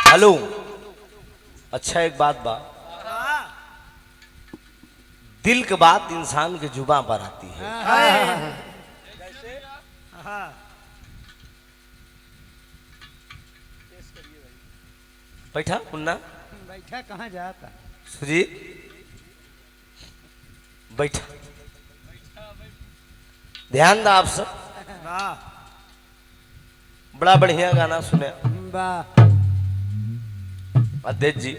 Hello, अच्छा एक बात बा, दिल की बात इंसान के जुबान पर आती है। बैठा मुन्ना, बैठा कहाँ जाता? सुजीत बैठा, ध्यान दो आप सब। बड़ा बढ़िया गाना सुने वाह अध्यक्ष जी,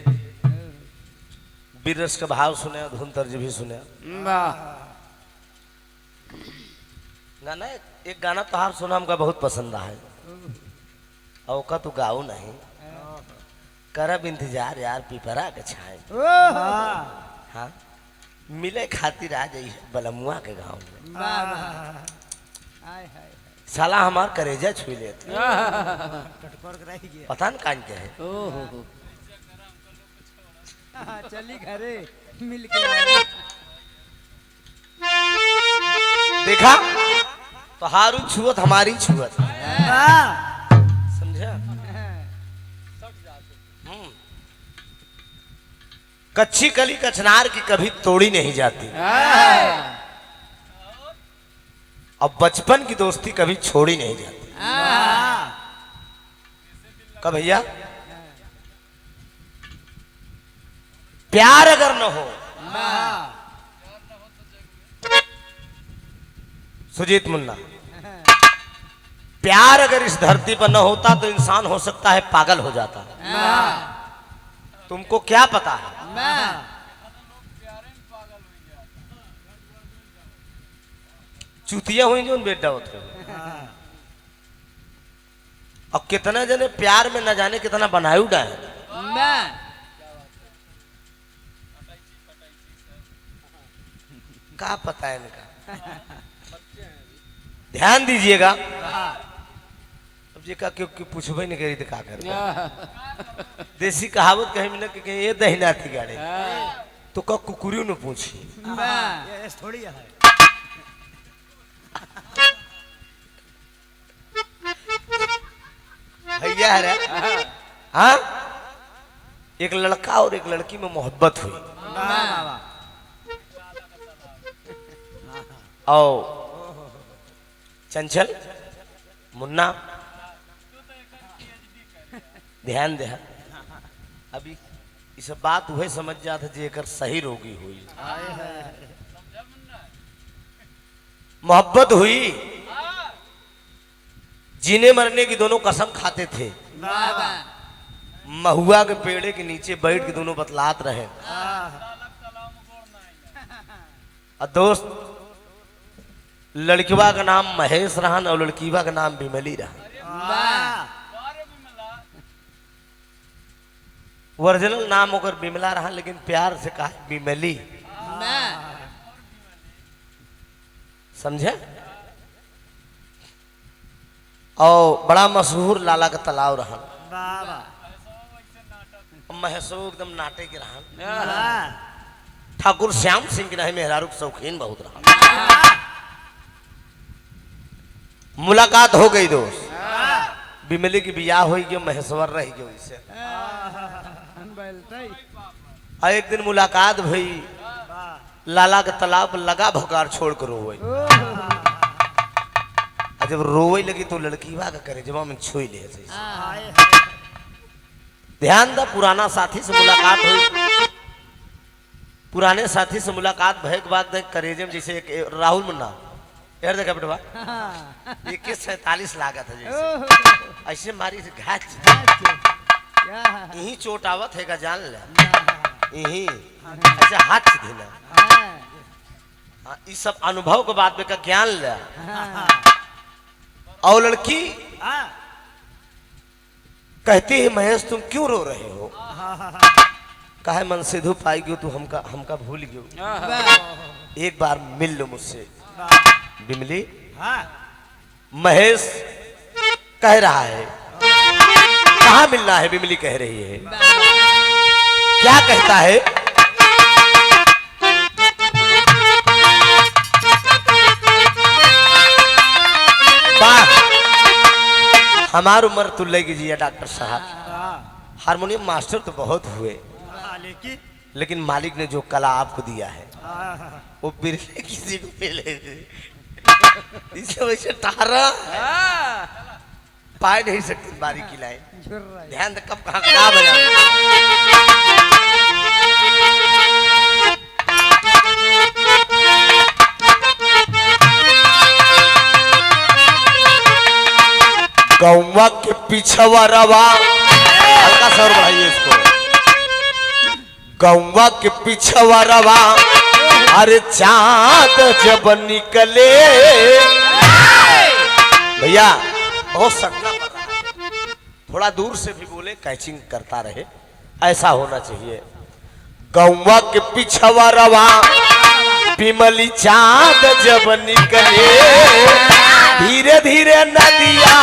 वीर रस का भाव सुने, धुन तर्ज भी सुने। गाना एक गाना तोहार सुना हमका बहुत पसंद है, और का तू गाओ नहीं, करब इंतजार यार पिपरा के छाए। हाँ, मिले खातिर आ जाइए बलमुआ के गाँव में। साला हमार करेजा छुई लेते, पता न कान क्या है। चली घरे मिल के देखा तो हारू छुअत हमारी छुअत, समझा। कच्ची कली कचनार की कभी तोड़ी नहीं जाती, अब बचपन की दोस्ती कभी छोड़ी नहीं जाती। कब भैया, प्यार अगर न हो, सुजीत मुन्ना, प्यार अगर इस धरती पर न होता तो इंसान हो सकता है पागल हो जाता। तुमको क्या पता है, चुतिया हुई जो बेटा होते और कितना जने प्यार में न जाने कितना बनायु डाए। क्या पता है इनका, ध्यान दीजिएगा। अब ये का क्यों पूछबे नहीं करी तो क्या कर, देसी कहावत कहीं मिला कि ये दहीना थी गाड़ी तो का कुकुरियों ने पूछी थोड़ी है। भैया है हाँ, एक लड़का और एक लड़की में मोहब्बत हुई, और चंचल मुन्ना ध्यान दे, अभी इस बात वही समझ जाता जे कर सही रोगी हुई, मोहब्बत हुई, जीने मरने की दोनों कसम खाते थे, महुआ के पेड़े के नीचे बैठ के दोनों बतलात रहे। और दोस्त, लड़कीवा का नाम महेश रहन और लड़कीवा का नाम बिमली रहन। ओरिजिनल नाम होकर बिमला रहन, लेकिन प्यार से कहा बिमली, समझे। और बड़ा मशहूर लाला का तालाब रहन, महेशो एकदम नाटे के रहन। ठाकुर श्याम सिंह के नहीं मेहरारू शौकीन बहुत रहा। मुलाकात हो गई दोस्त, बिमली की बियाह हुई गई, महेश्वर रह गई इससे। और एक दिन मुलाकात भई, लाला के तालाब लगा भकार छोड़ कर रोवे। जब रोवे लगी तो लड़की का करे जब हम छुई ले। ध्यान दा, पुराना साथी से मुलाकात हुई, पुराने साथी से मुलाकात भय के बाद करेजम जैसे एक राहुल मुन्ना यार देखा बेटवा 4147 लागत है, जैसे ऐसे मारी से घाच यही चोट आवत है का जान ले, यही ऐसे हाथ से देना, इस सब अनुभव के बाद में का ज्ञान ले। और लड़की कहती है महेश तुम क्यों रो रहे हो, काहे मन सिद्धू पाई गयो तू हमका हमका भूल गयो। एक बार मिल लो मुझसे बिमली। हाँ महेश कह रहा है कहाँ मिलना है, बिमली कह रही है। क्या कहता है? वाह, हमार उम्र तो लगी जिया डॉक्टर साहब। हारमोनियम मास्टर तो बहुत हुए, लेकिन मालिक ने जो कला आपको दिया है वो बिरले किसी को मिले इसे वैसे तारा पाए नहीं सकती बारी की लाइन। ध्यान दे कब कहाँ क्या बजा। गौवा के पिछवा रवा, हल्का सा और बढ़ाइए इसको। गौवा के पिछवा रवा, अरे चांद जब निकले। भैया बहुत सटना पड़ रहा है, थोड़ा दूर से भी बोले कैचिंग करता रहे, ऐसा होना चाहिए। गौवा के पिछवा रवा, बिमली चांद जब निकले, धीरे धीरे नदिया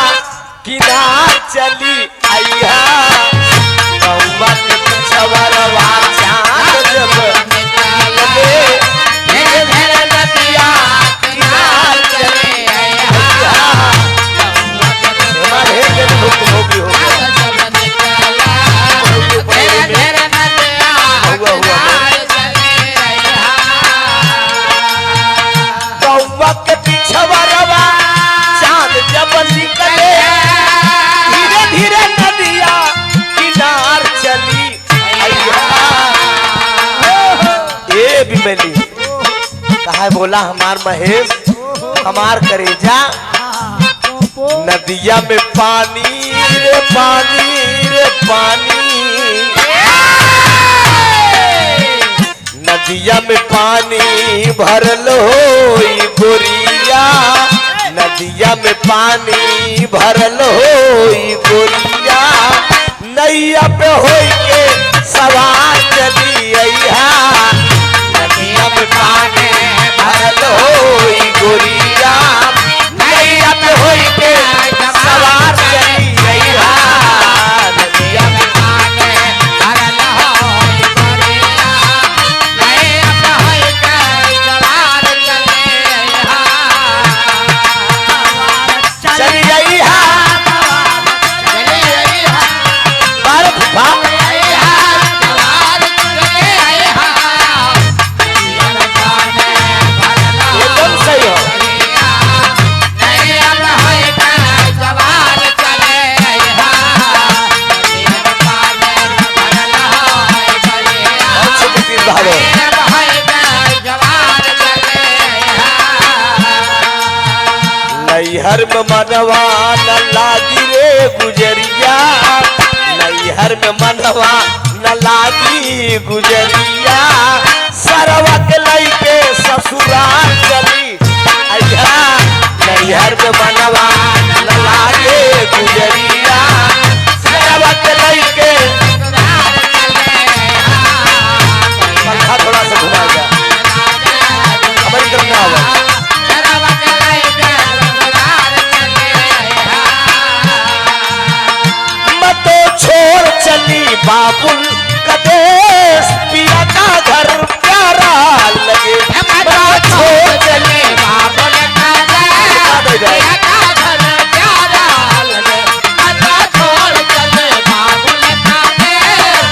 किनार चली आइया। गौवा के पिछवा रवा, चांद जब निकले, धीरे धीरे नदिया किनार चली आइया। गौवा के पिछवा रवा, चांद जब निकले, धीरे धीरे नदिया किनार चली आइया। ए बिमली कहा बोला हमार महेश, हमार करेजा। नदिया में पानी रे पानी रे पानी, नदिया में पानी भरल होई गोरिया। नदिया में पानी भरल होई गोरिया, नैया पे होई के सवार चली अइहा। नदिया में पानी भरल होई गोरिया, नैया पे होई के सवार चली अइहा। नदिया में पानी भरल होई गोरिया, नैया पे होई के सवार चली अइहा। चली अइहा, चली अइहा, बर्फ भाग अइहा, सवार चली अइहा। नदिया में पानी भरल एकदम सही हो। नैहर में मनवा न लागी रे गुजरिया, नैहर में मनवा न लागी गुजरिया। सरवा के लइके ससुराल चली अइहा। नैहर में मनवा न लागे गुजरिया, सरवा के लइके पंखा थोड़ा सा घुमा गया, हमारी तरफ ना आवाज। मतो छोड़ चली बाबुल कदेश, पिया का घर प्यारा लगे। मतो छोड़ चली बाबुल कदेश, पिया का घर प्यारा लगे। मतो छोड़ चली बाबुल कदेश,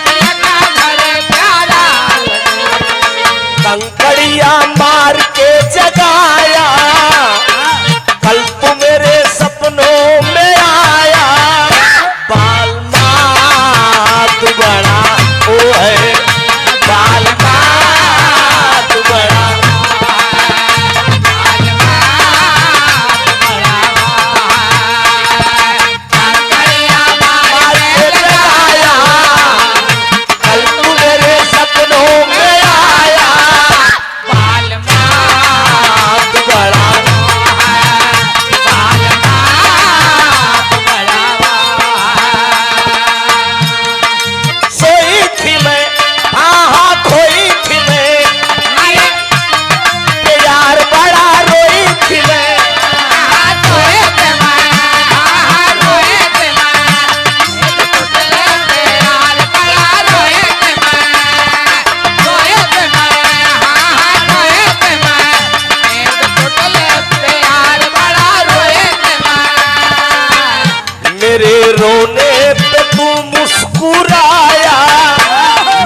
पिया का घर प्यारा लगे। कंकड़िया मार के जगाया, कल तू मेरे सपनों में आया। बाल मात बड़ा ओ है, बाल मात बड़ा मेरे रोने पे तू मुस्कुराया,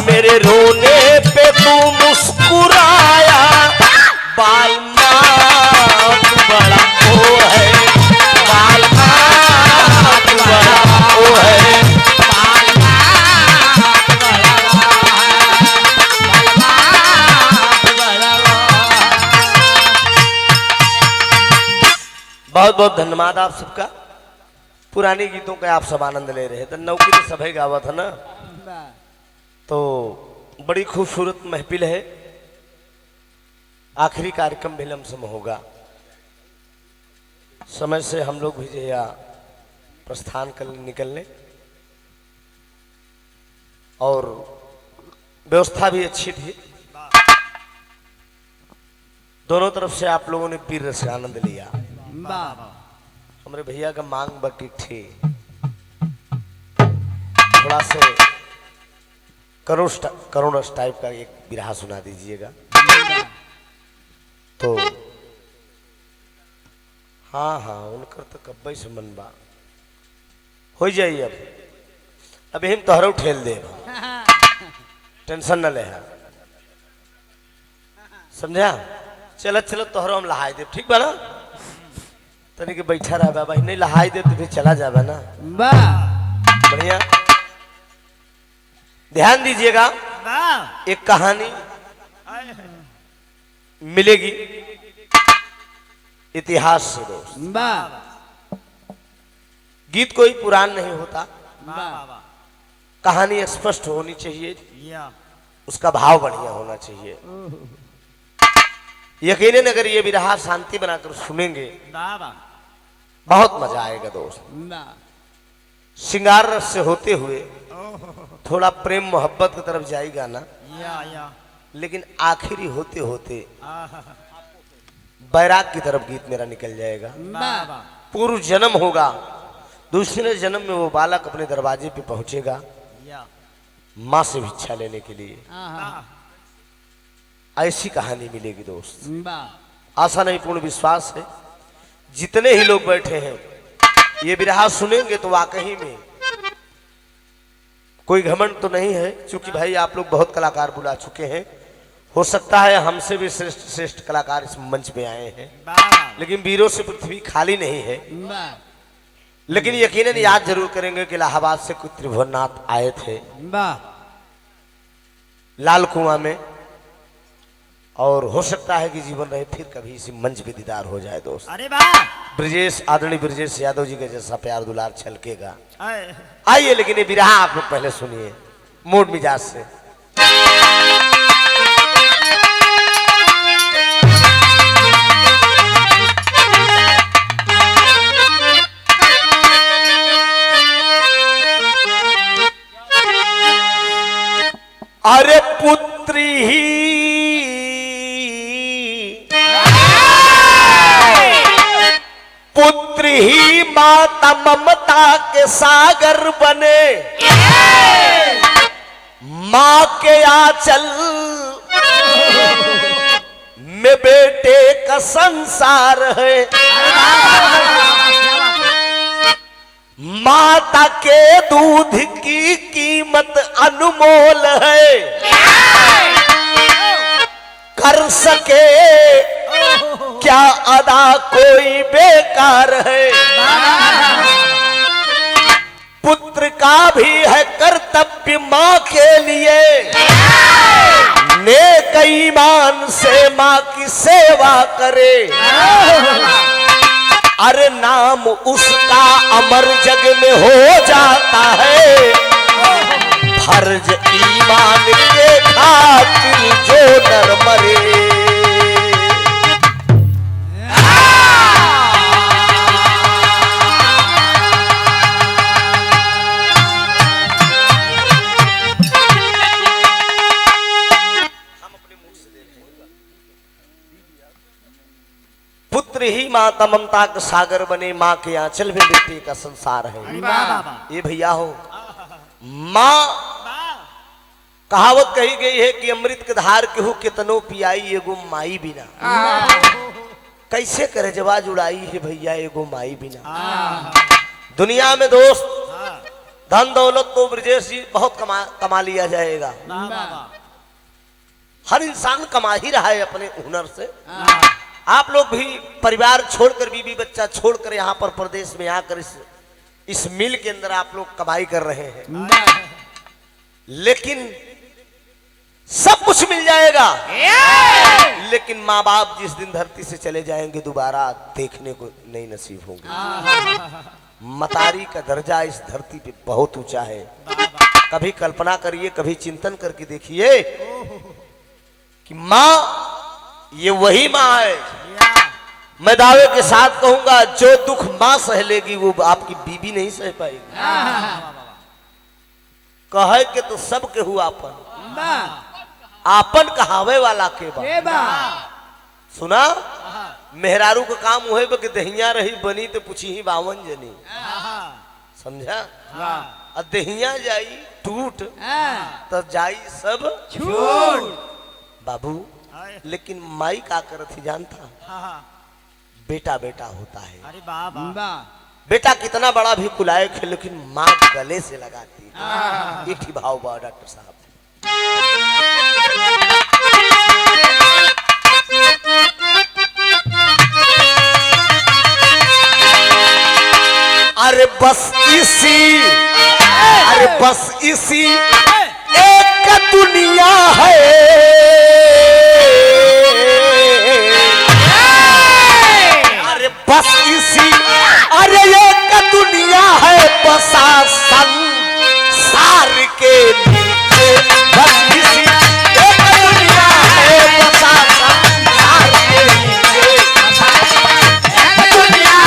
मेरे रोने पे तू मुस्कुराया, बाल माँ तू बड़ा ओ है, बाल माँ तू बड़ा ओ है, बाल माँ तू बड़ा बहुत बहुत धन्यवाद आप सबका। पुराने गीतों का आप सब आनंद ले रहे थे, नौकी तो सभी गावा था ना, तो बड़ी खूबसूरत महफिल है। आखिरी कार्यक्रम भी लमसम होगा, समय से हम लोग भी जो या प्रस्थान कर निकलने, और व्यवस्था भी अच्छी थी। दोनों तरफ से आप लोगों ने पीर रस का आनंद लिया। हमारे भैया का मांग बटी थी, थोड़ा से करुण टाइप का एक बिरहा सुना दीजिएगा। तो हाँ हाँ, उनकर तो कब्बे से मन बा हो जाइए। अब हम तोहरो ठेल दे, टेंशन न ले, समझा? चलत चलत तोहरो हम लहाई दे, ठीक बा ना? तनी के बैठा रहा भाई, नहीं लहाई दे तो फिर चला जाबा ना। बढ़िया, ध्यान दीजिएगा। एक कहानी मिलेगी इतिहास से दोस्त। गीत कोई पुरान नहीं होता, कहानी स्पष्ट होनी चाहिए, उसका भाव बढ़िया होना चाहिए। यकीनन अगर ये बिरहा शांति बनाकर सुनेंगे बहुत मजा आएगा दोस्त। श्रृंगार रस से होते हुए थोड़ा प्रेम मोहब्बत की तरफ जाएगा ना, लेकिन आखिरी होते होते बैराग की तरफ गीत मेरा निकल जाएगा। पूर्व जन्म होगा, दूसरे जन्म में वो बालक अपने दरवाजे पे पहुंचेगा माँ से भिक्षा लेने के लिए। ऐसी कहानी मिलेगी दोस्त, आशा नहीं पूर्ण विश्वास है। जितने ही लोग बैठे हैं ये बिरहा सुनेंगे तो वाकई में कोई घमंड तो नहीं है, क्योंकि भाई आप लोग बहुत कलाकार बुला चुके हैं। हो सकता है हमसे भी श्रेष्ठ श्रेष्ठ कलाकार इस मंच पे आए हैं, लेकिन वीरों से पृथ्वी खाली नहीं है। लेकिन यकीनन याद जरूर करेंगे कि इलाहाबाद से कुछ त्रिभुवननाथ आए थे लाल कुआं में, और हो सकता है कि जीवन रहे फिर कभी इसी मंच पे दीदार हो जाए दोस्त। अरे वाह, ब्रजेश, आदरणीय ब्रजेश यादव जी के जैसा प्यार दुलार छलकेगा। आइए, लेकिन ये बिरहा आप लोग पहले सुनिए मूड मिजाज से। अरे पुत्री ही माता ममता के सागर बने, माँ के आंचल में बेटे का संसार है। माता के दूध की कीमत अनमोल है, कर सके क्या अदा कोई बेकार है। पुत्र का भी है कर्तव्य माँ के लिए, नेक ईमान से माँ की सेवा करे। अरे नाम उसका अमर जग में हो जाता है, फर्ज ईमान के खातिर जो नर मरे। पुत्र ही माता ममता का सागर बने, माँ के आंचल में बेटे का संसार है। ये भैया हो, माँ कहावत कही गई है कि अमृत के धार केहू कितनो पियाई एगो माई बिना। कैसे करे जवा जुड़ाई है भैया एगो माई बिना। दुनिया में दोस्त हाँ धन दौलत तो ब्रजेश जी बहुत कमा लिया जाएगा। वाह वाह वाह हर इंसान कमा ही रहा है अपने हुनर से। हाँ आप लोग भी परिवार छोड़कर, बीवी बच्चा छोड़कर यहाँ पर प्रदेश में आकर इस मिल के अंदर आप लोग कमाई कर रहे हैं, लेकिन सब कुछ मिल जाएगा, लेकिन माँ बाप जिस दिन धरती से चले जाएंगे दोबारा देखने को नहीं नसीब होंगे। मतारी का दर्जा इस धरती पे बहुत ऊंचा है। कभी कल्पना करिए, कभी चिंतन करके देखिए कि माँ ये वही माँ है। मैं दावे के साथ कहूंगा जो दुख माँ सह लेगी वो आपकी बीबी नहीं सह पाएगी। कहे के तो सब के हुआ आपन कहावे वाला के बा। सुना मेहरारू का काम हुए कि दहिया रही बनी तो पूछी ही 52 जनी, समझा? और दहिया जाई टूट तो जाई सब छूट। बाबू लेकिन माई का करत ही जानता, बेटा बेटा होता है। अरे बाबा बेटा कितना बड़ा भी कुलायक है, लेकिन माँ गले से लगाती है। एक ही भाव बा डॉक्टर साहब। अरे बस इसी, अरे बस इसी एक दुनिया है, अरे बस इसी, अरे एक दुनिया है बसा संसार के नीचे। बस इसी एक दुनिया है बसा संसार के नीचे। एक दुनिया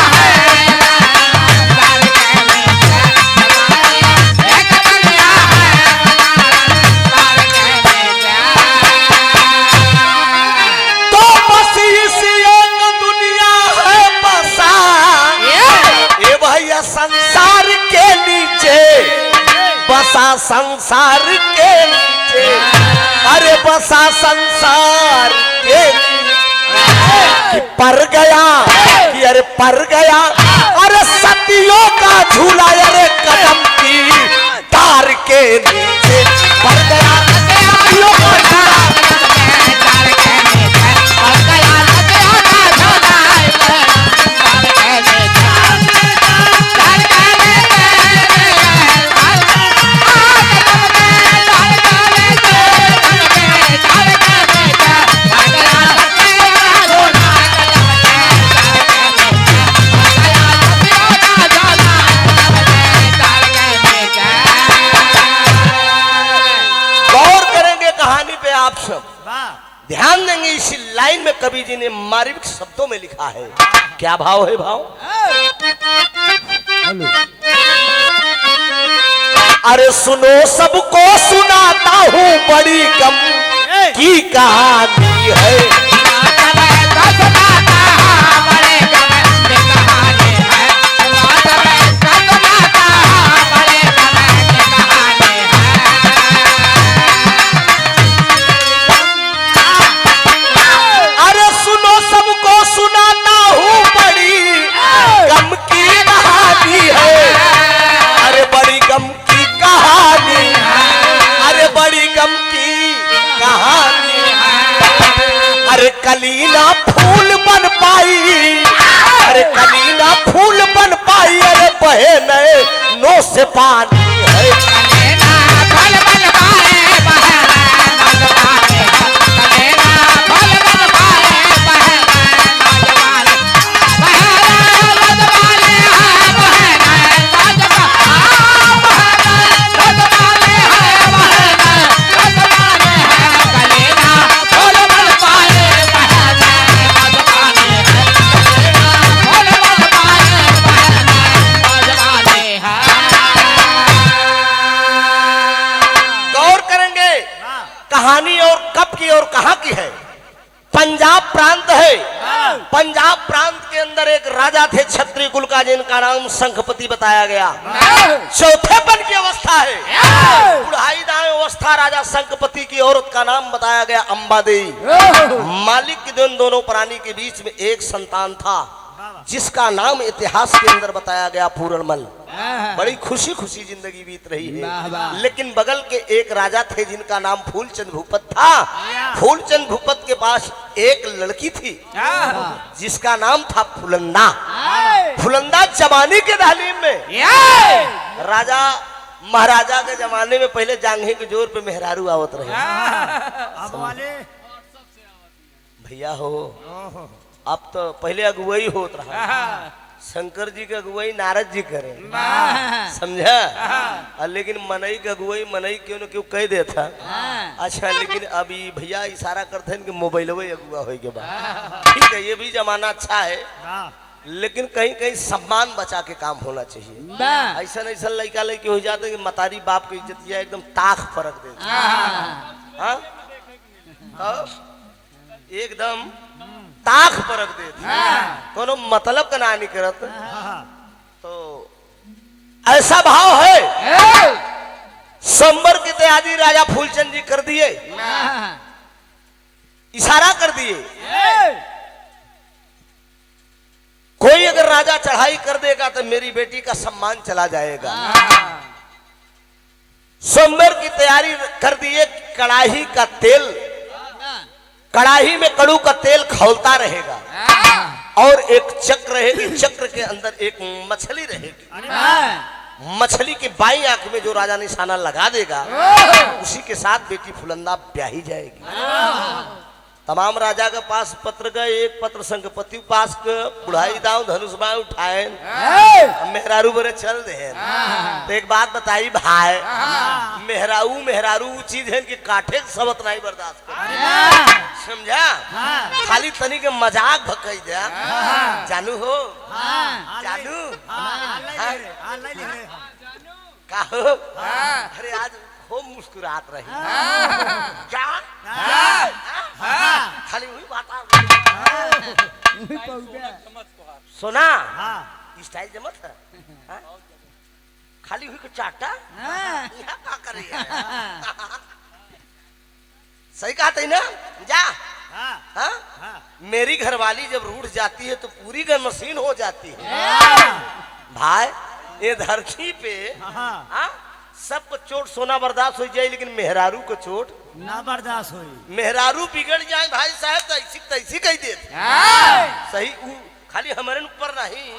तो बस इसी एक दुनिया है बसा, ये भैया संसार के नीचे, बसा संसार के नीचे। अरे बसा संसार के नीचे पर गया कि अरे पर गया, अरे सतियों का झूला, अरे कदम की तार के नीचे पर गया सतियों का झूला। गौर करेंगे कहानी पे आप सब, ध्यान देंगे इसी लाइन में कवि जी ने मार्मिक शब्दों में लिखा है। क्या भाव है? भाव अरे सुनो सबको सुनाता हूँ बड़ी गम की कहानी है। अरे सुनो सबको सुनाता हूँ बड़ी गम की कहानी है। अरे बड़ी गम की कहानी, अरे बड़ी गम की कहानी। अरे कलीना फूल बन पाई, अरे कलीना फूल बन पाई, अरे बहे नए नो से पानी है। कहानी और कब की और कहां की है? पंजाब प्रांत है। पंजाब प्रांत के अंदर एक राजा थे क्षत्रिय कुल का, जिनका नाम शंखपति बताया गया। चौथेपन की अवस्था है, बुढ़ाई दाएं अवस्था। राजा शंखपति की औरत का नाम बताया गया अंबादेवी। मालिक के दोनों प्राणी के बीच में एक संतान था जिसका नाम इतिहास के अंदर बताया गया पूरणमल। बड़ी खुशी खुशी जिंदगी बीत रही वाह, है। वाह। लेकिन बगल के एक राजा थे जिनका नाम फूलचंद भूपत था। फूलचंद भूपत के पास एक लड़की थी जिसका नाम था फुलंदा। फुलंदा जवानी के तालीम में राजा महाराजा के जमाने में पहले जांघे के जोर पे मेहरारू आवत रहे। अब वाले भैया हो, अब तो पहले अगुवाई होत रहा। शंकर जी के अगुवाई नारद जी करे, समझा। लेकिन मनई के अगुवाई मनई क्यों न क्यों कह देता। अच्छा, लेकिन अभी भैया इशारा करते हैं कि मोबाइल अगुआ हो के बाद ठीक है, ये भी जमाना अच्छा है, लेकिन कहीं कहीं सम्मान बचा के काम होना चाहिए। ऐसा ऐसा लड़का लड़की हो जाते कि मतारी बाप की इज्जत या एकदम ताक फरक दे, एकदम ताक फरक दे, कोनो मतलब का ना नहीं करत। तो ऐसा भाव है। संबर की तैयारी राजा फूलचंद जी कर दिए, इशारा कर दिए। कोई अगर राजा चढ़ाई कर देगा तो मेरी बेटी का सम्मान चला जाएगा। सोमवार की तैयारी कर दिए। कड़ाही का तेल, कड़ाही में कड़ू का तेल खौलता रहेगा और एक चक्र रहेगी, चक्र के अंदर एक मछली रहेगी। मछली के बाईं आंख में जो राजा निशाना लगा देगा उसी के साथ बेटी फुलंदा ब्याही जाएगी। तमाम राजा के पास पत्र गए, एक पत्र संगपति पास के बुढ़ाई दाव धनुष बाण उठाए, मेहरारू बरे चल दे। तो एक बात बताई भाई, मेहरारू मेहरारू चीज है कि काठे सबत नहीं बर्दाश्त कर, समझा। खाली तनी के मजाक भकई दे, जानू हो, जानू का हो। अरे आज खूब मुस्कुरात रही क्या, खाली वही बात सुना स्टाइल जमत है। खाली हुई को चाटा यहाँ का करे सही कहा था ना। जा मेरी घरवाली जब रूठ जाती है तो पूरी गन मशीन हो जाती है। भाई ये धरती पे सबको चोट सोना बर्दाश्त हो जाए, लेकिन मेहरारू को चोट ना बर्दाश्त हुई। मेहरारू बिगड़ जाए भाई साहब तो ऐसी तैसी कह देते सही। खाली हमारे ऊपर नहीं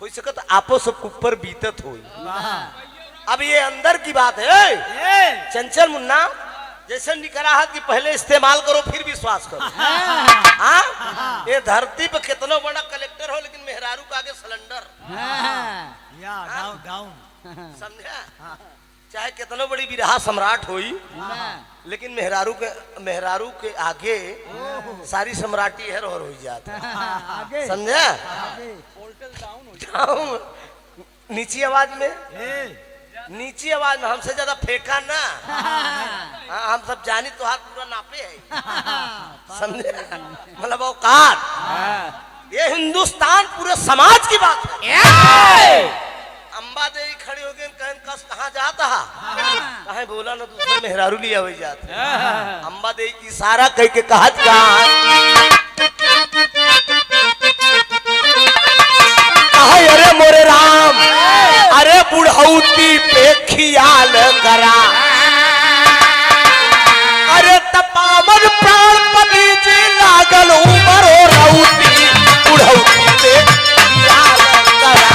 हो सकता, आपो सब ऊपर बीतत हो। अब ये अंदर की बात है। चंचल मुन्ना जैसे निकला है कि पहले इस्तेमाल करो फिर विश्वास करो। ये धरती पे कितना बड़ा कलेक्टर हो लेकिन मेहरारू का आगे सिलेंडर, समझा। चाहे कितना बड़ी विरहा सम्राट होई लेकिन मेहरारू के आगे सारी सम्राटी है हो जाता, समझा। नीची आवाज में, नीची आवाज में हमसे ज्यादा फेंका ना। हम सब जानी तो हाथ पूरा नापे है, समझे। मतलब औकात, ये हिंदुस्तान पूरे समाज की बात है। अम्बा देवी खड़ी हो गई, कहन कस कहाँ जाता कहे बोला ना दूसरे मेहरारू लिया हुई जाता। अम्बा देवी की इशारा कह के कहा अरे मोरे राम, अरे बुढ़ौती पे खियाल करा, अरे तपावन प्राणपति जी लागल उमर हो रौती, बुढ़ौती पे खियाल करा।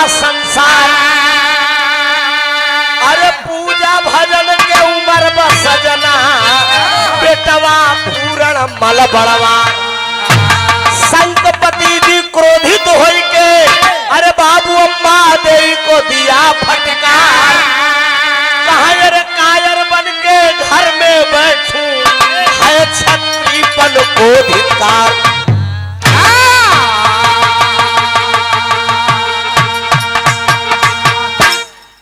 संसार, अरे पूजा भजन के उम्र बसजना, बेटवा पूरण मल बड़वा। संकपति जी क्रोधित होई के अरे बाबू अम्मा देवी को दिया फटकार, कहा अरे को धिक्कार।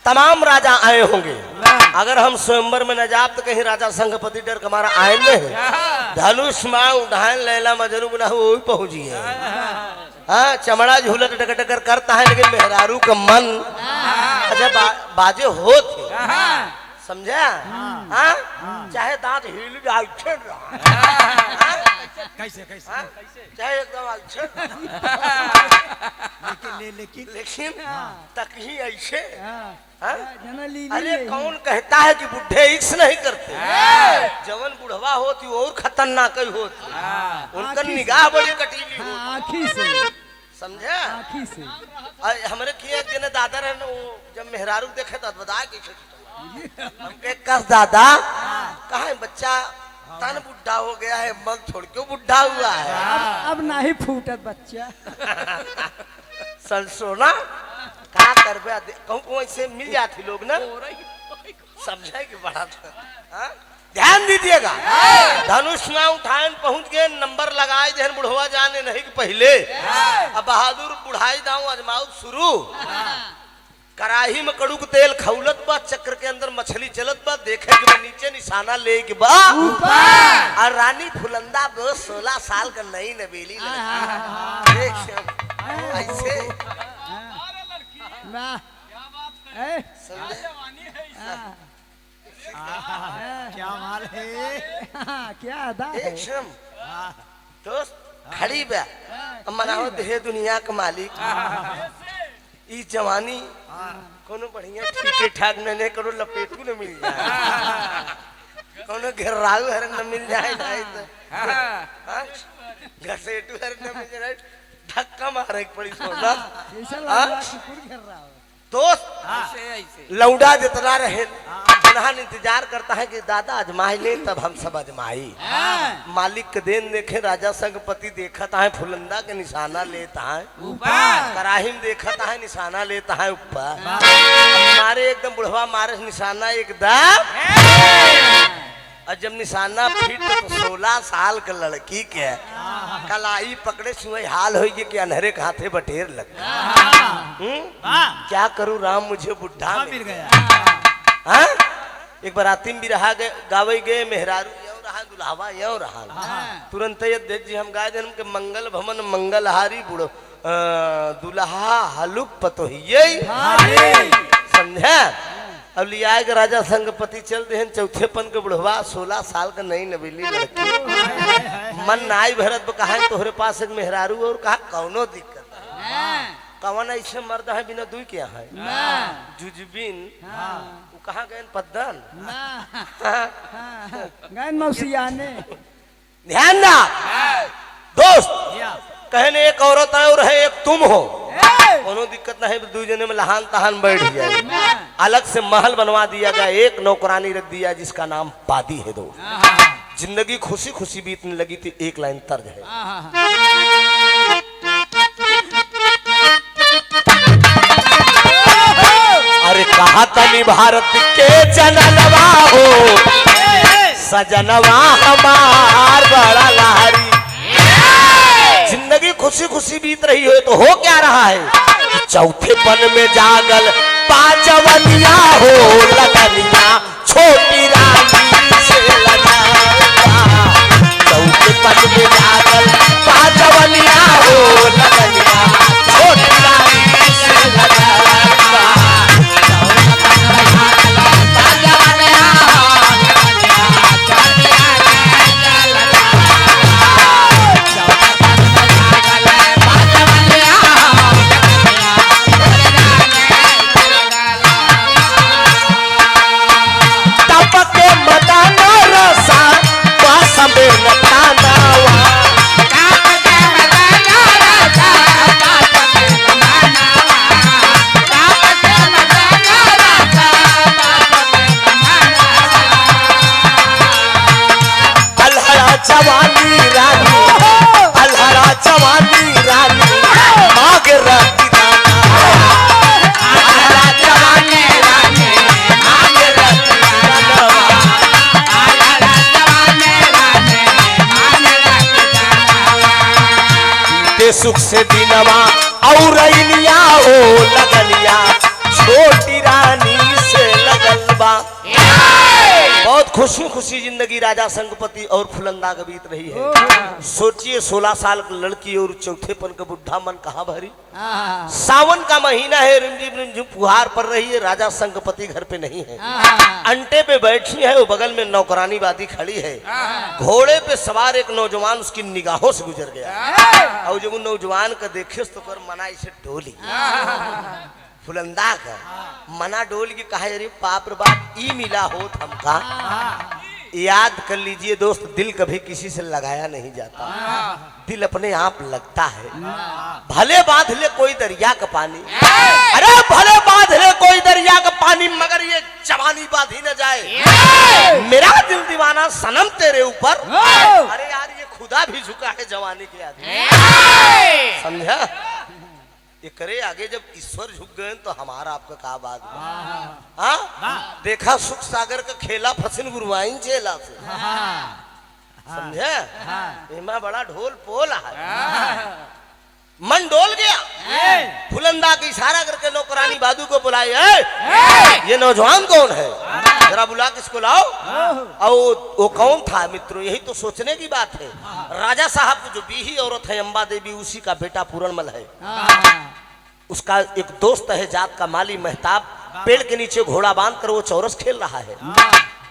तमाम राजा आए होंगे, अगर हम स्वयंवर में न जाप तो कहीं राजा संघपति डर के हमारा आए नहीं। धनुष माँ उठाए लैला मजनू गुना वो भी पहुंची है। हाँ, चमड़ा झूलत डकर करता है, लेकिन मेहरारू का मन अच्छा बाजे हो थे, समझा? हाँ, चाहे दांत हिल जाए कैसे कैसे चाहे एकदम लेकिन लेकिन तक ही ऐसे। हाँ? ली अरे कौन कहता है कि बुढ़े इक्स नहीं करते? जवन बुढ़वा होती और खतरनाक ही होती, उनका निगाह बड़ी कटीली होती, आँखी से, समझा? आँखी से। हमारे किए जने दादा रहे ना, जब मेहरारू देखे तो बता के हमके कस दादा कहा है बच्चा तन बुढ़ा हो गया है, मन छोड़ के बुढ़ा हुआ है। अब नहीं फूटत बच्चा। सन सोना क्या करबे, कहूँ ऐसे मिल जाती लोग ना, समझे कि बड़ा था। ध्यान दीजिएगा, धनुष ना उठाए पहुंच गए, नंबर लगाए जहन बुढ़वा जाने नहीं कि पहले अब बहादुर बुढ़ाई दाऊ अजमाऊ शुरू। कराही में कड़ूक तेल खौलत बा, चक्र के अंदर मछली चलत बा, देखे कि नीचे निशाना ले के बा, और रानी फुलंदा बो 16 साल का नई नवेली ऐसे क्या माल है, क्या अदा है। दोस्त खड़ी बा, मनाओ दे दुनिया का मालिक। ई जवानी कोनो बढ़िया ठीक ठाक नहीं, कोनो लपेटू न मिल जाए, कोनो घेराऊ हर न मिल जाए, घसेटू हर न मिल जाए, धक्का मारे पड़ी सोना। दोस्त लौंडा जितना रहे पुनः इंतजार करता है कि दादा अजमाई ले, तब हम सब अजमाई। मालिक के देन देखे, राजा संघपति देखता है फुलंदा के निशाना लेता है ऊपर, कराहिम देखता है निशाना लेता है ऊपर, मारे एकदम बुढ़वा मारे निशाना एकदम, और जब निशाना फिट तो 16 साल का लड़की के कलाई पकड़े सुई हाल हो कि अंधेरे के हाथे बटेर लग। क्या करूं राम, मुझे बुढ़ा मिल गया। हाँ? एक बार आतिम भी रहा गए, गावे गए, मेहरारू यो रहा, दुल्हावा यो रहा। तुरंत देख जी हम गाय जन्म के मंगल भवन मंगलहारी बुढ़ो दुल्हा हलुक पतोहिये, समझा? अब लिया के राजा संघपति चलते हैं, चौथे पन के बुढ़वा 16 साल का नई नवेली लड़की, मन नाई भरत कहा तोहरे पास एक मेहरारू, और कहा कौनो दिक्कत कवन ऐसे मर्द है बिना दुई क्या है जुजबिन, वो कहाँ गए पद्दन गए मौसियाने। ध्यान ना दोस्त, कहने एक औरत है और है एक तुम हो, कोनो दिक्कत नहीं, दो जने में लहान तहान बैठ जाए। अलग से महल बनवा दिया गया, एक नौकरानी रख दिया जिसका नाम पादी है। दो जिंदगी खुशी खुशी बीतने लगी थी। एक लाइन तर्ज है, अरे कहा तनी भारत के जनलवा हो, सजनवा हमार बड़ा लहरी। जिंदगी खुशी खुशी बीत रही हो तो हो क्या रहा है, चौथे पन में जागल पांचवनिया हो, लगनिया छोटी रानी से लगा। चौथे पन में जागल पांचवनिया हो, लगनिया छोटी रानी से लगा। सुख से दिनवा और रैनिया हो लगलिया छोटी रानी से लगल बा। बहुत खुशी खुशी जिंदगी राजा संगपति और फुलंदा का बीत रही है। सोचिए 16 साल की लड़की और चौथेपन का बुढ़ा मन कहाँ भरी। सावन का महीना है, रिमझिम रिमझिम फुहार पड़ रही है। राजा संगपति घर पे नहीं है, अंटे पे बैठी है, वो बगल में नौकरानी वादी खड़ी है। घोड़े पे सवार एक नौजवान उसकी निगाहों से गुजर गया और जब वो नौजवान का देखे तो कर मना इसे डोली फुलंदा का मना डोल के कहा अरे बाप रे बाप ई मिला हो हमका। याद कर लीजिए दोस्त, दिल कभी किसी से लगाया नहीं जाता, दिल अपने आप लगता है। भले बांध ले कोई दरिया का पानी, अरे भले बांध ले कोई दरिया का पानी, मगर ये जवानी बांधी न जाए। मेरा दिल दीवाना सनम तेरे ऊपर। अरे यार ये खुदा भी झुका है जवानी के आगे, समझा। ये करे आगे जब ईश्वर झुक गए तो हमारा आपका का बात। हाँ देखा सुख सागर का खेला फसिन गुरुआइन चेला से, समझे। इमा बड़ा ढोल पोल है, मन डोल गया। फुलंदा की इशारा करके नौकरानी बादू को बुलाई, ये नौजवान कौन है, जरा बुला के इसको लाओ। और वो कौन था मित्रों, यही तो सोचने की बात है। राजा साहब की जो बीही औरत है अम्बा देवी, उसी का बेटा पूरनमल है। उसका एक दोस्त है जात का माली मेहताब, पेड़ के नीचे घोड़ा बांध कर वो चौरस खेल रहा है।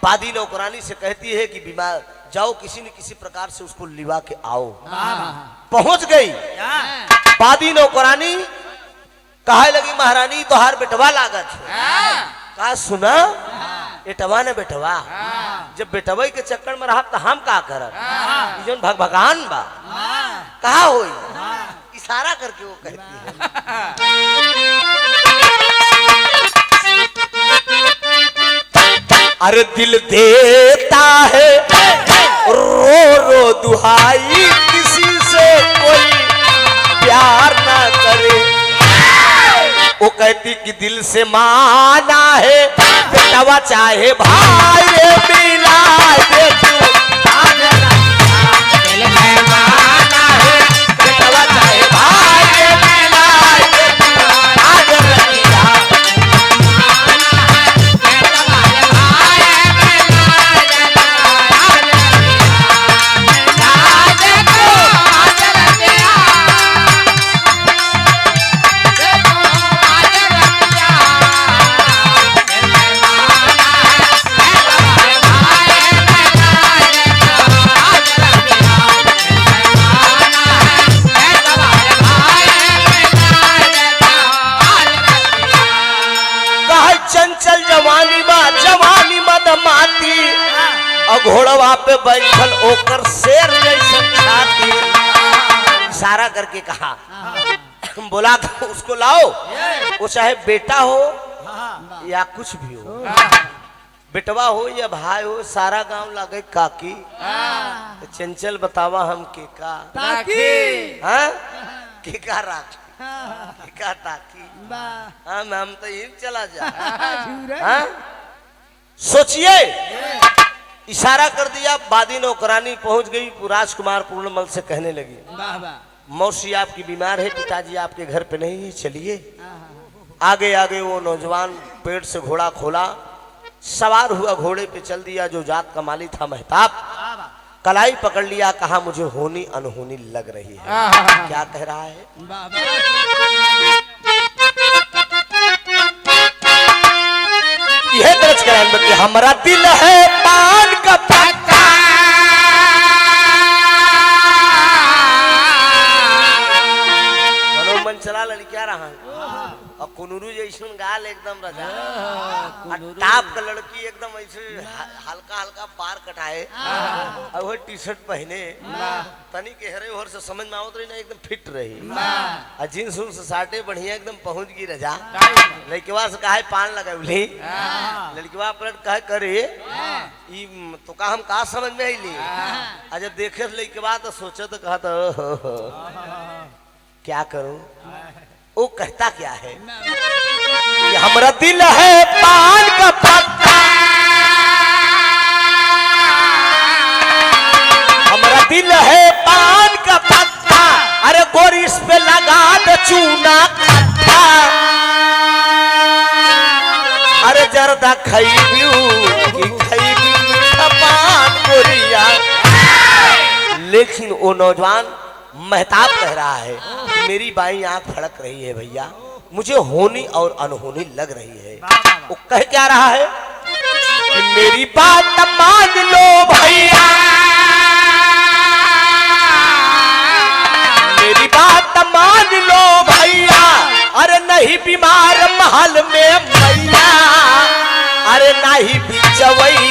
बादी नौकरानी से कहती है कि बीमार जाओ किसी न किसी प्रकार से उसको लिवा के आओ। पहुंच गई बादी नौकरानी, कहा लगी महारानी तोहार बेटवा लागत है। कहा सुना एटवा ने बेटवा, जब बेटवा के चक्कर में रहा तो हम का करब, जौन भगवान बा कहा होई। इशारा करके वो कहती है अरे दिल देता है रो रो दुहाई, किसी से कोई प्यार ना करे। वो कहती कि दिल से माना है बेटवा चाहे भाई रे मिला दे तू। दिल से माना है बेटवा चाहे भाई रे मिला दे तू। आज रखिया घोड़वा पे बैठल ओकर शेर जैसन छाती। इशारा करके कहा बोला उसको लाओ, वो चाहे बेटा हो या कुछ भी हो, बेटवा हो या भाई हो, सारा गांव लागे काकी। तो चंचल बतावा हम के का हाँ के का राखी के का ताकी। हम तो यही चला जा। हाँ सोचिए, इशारा कर दिया, बादी नौकरानी पहुंच गई। राजकुमार पूर्णमल से कहने लगी मौसी आपकी बीमार है, पिताजी आपके घर पे नहीं है, चलिए। आगे आगे वो नौजवान पेड़ से घोड़ा खोला, सवार हुआ, घोड़े पे चल दिया। जो जात का माली था मेहताब, कलाई पकड़ लिया, कहा मुझे होनी अनहोनी लग रही है। क्या कह रहा है, यह दर्ज करान बच्चे, हमारा दिल है पान का पत्ता, मन चला लड़किया रहा और कुनूरू जैसन गाल एकदम रजा, टाप का लड़की एकदम ऐसे हल्का हल्का बार कटाए और वो टी शर्ट पहने, तनी के हरे और से समझ में आवत रही ना, एकदम फिट रही और जींस उन्स साटे बढ़िया एकदम पहुंच गई रजा। लड़कीवा से कहा पान लगावली, लड़कीवा पलट कहे करे तो का हम का समझ में आई। और जब देखे लड़कीवा तो सोचे तो कहा तो क्या करूं, वो कहता क्या है कि हमारा दिल है पान का पत्ता, हमारा दिल है पान का पत्ता, अरे गोरी इस पे खैबियू कि खैबियू मीठा पान गोरिया। लेकिन वो नौजवान महताब कह रहा है कि मेरी बाई आंख फड़क रही है भैया, मुझे होनी और अनहोनी लग रही है। वो कह क्या रहा है कि मेरी बात मान लो भैया, मेरी बात मान लो भैया, अरे नहीं बीमार महल में मैया, अरे नहीं बिचवई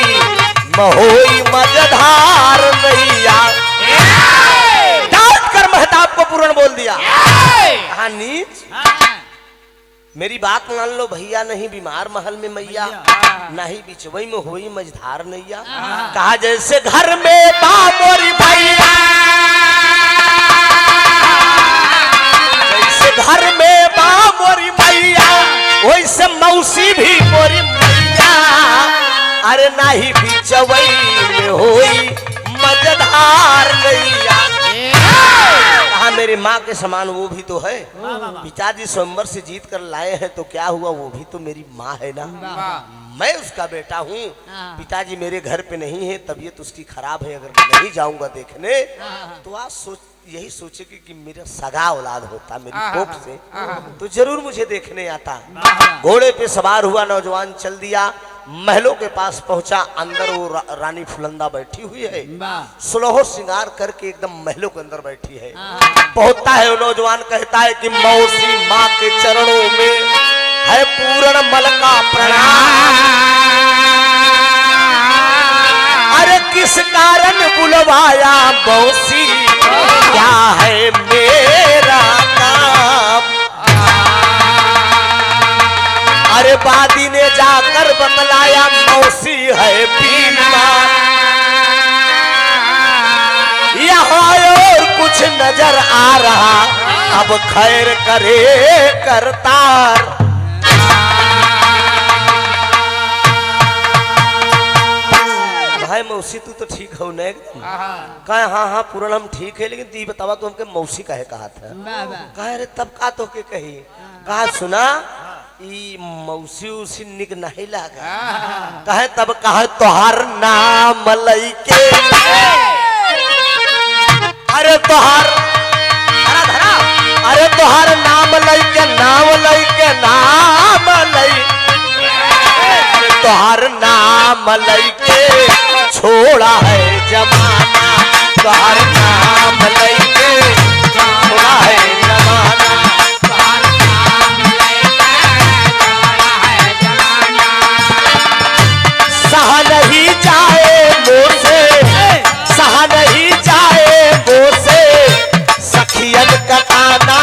महोई मजधार नैया। डांट कर महताब को पूर्ण बोल दिया, कहा नीच, मेरी बात मान लो भैया, नहीं बीमार महल में मैया, नहीं बिचवई में होई मझधार नैया। कहा जैसे घर में बामोरी भैया, जैसे घर में बामोरी भैया, वैसे मौसी भी मोरी मैया, अरे नहीं बिचवई में होई मझधार नैया। कहा मेरे माँ के समान वो भी तो है, पिताजी स्वयंवर से जीत कर लाए हैं तो क्या हुआ, वो भी तो मेरी माँ है ना, मैं उसका बेटा हूँ। पिताजी मेरे घर पे नहीं है, तबीयत उसकी खराब है, अगर मैं नहीं जाऊंगा देखने तो आज यही सोचेगी कि मेरा सगा औलाद होता मेरी कोख से तो जरूर मुझे देखने आता। घोड़े पे सवार हुआ नौजवान चल दिया, महलों के पास पहुंचा। अंदर वो रानी फुलंदा बैठी हुई है, सुलहो श्रृंगार करके एकदम महलों के अंदर बैठी है। पहुंचता है वो नौजवान, कहता है कि मौसी माँ के चरणों में है पूर्ण मल का प्रणाम, अरे किस कारण बुलवाया मौसी, क्या है मेरा काम। अरे बादी ने जाकर बतलाया मौसी है बीमार, यहाँ और कुछ नजर आ रहा, अब खैर करे करतार। भाई मौसी तू तो ठीक हो न, कहे हाँ हाँ पूर्ण हम ठीक है, लेकिन तू बतावा तू हमके मौसी कहे कहा था। कहे अरे तब का तो के कही, कहा सुना ई मौसी उसी निक नहीं लगा। कहे तब कहा तोहार नाम लइके, अरे तोहार धरा, अरे तोहार नाम लइके, नाम लइके, नाम लइके, तोहार नाम लइके छोड़ा है जमाना, तोहार नाम लइके छोड़ा है जमाना, तोहार नाम लइके छोड़ा है जमाना। सहा नहीं जाए मोसे, सहा नहीं जाए मोसे, सखियन का ताना,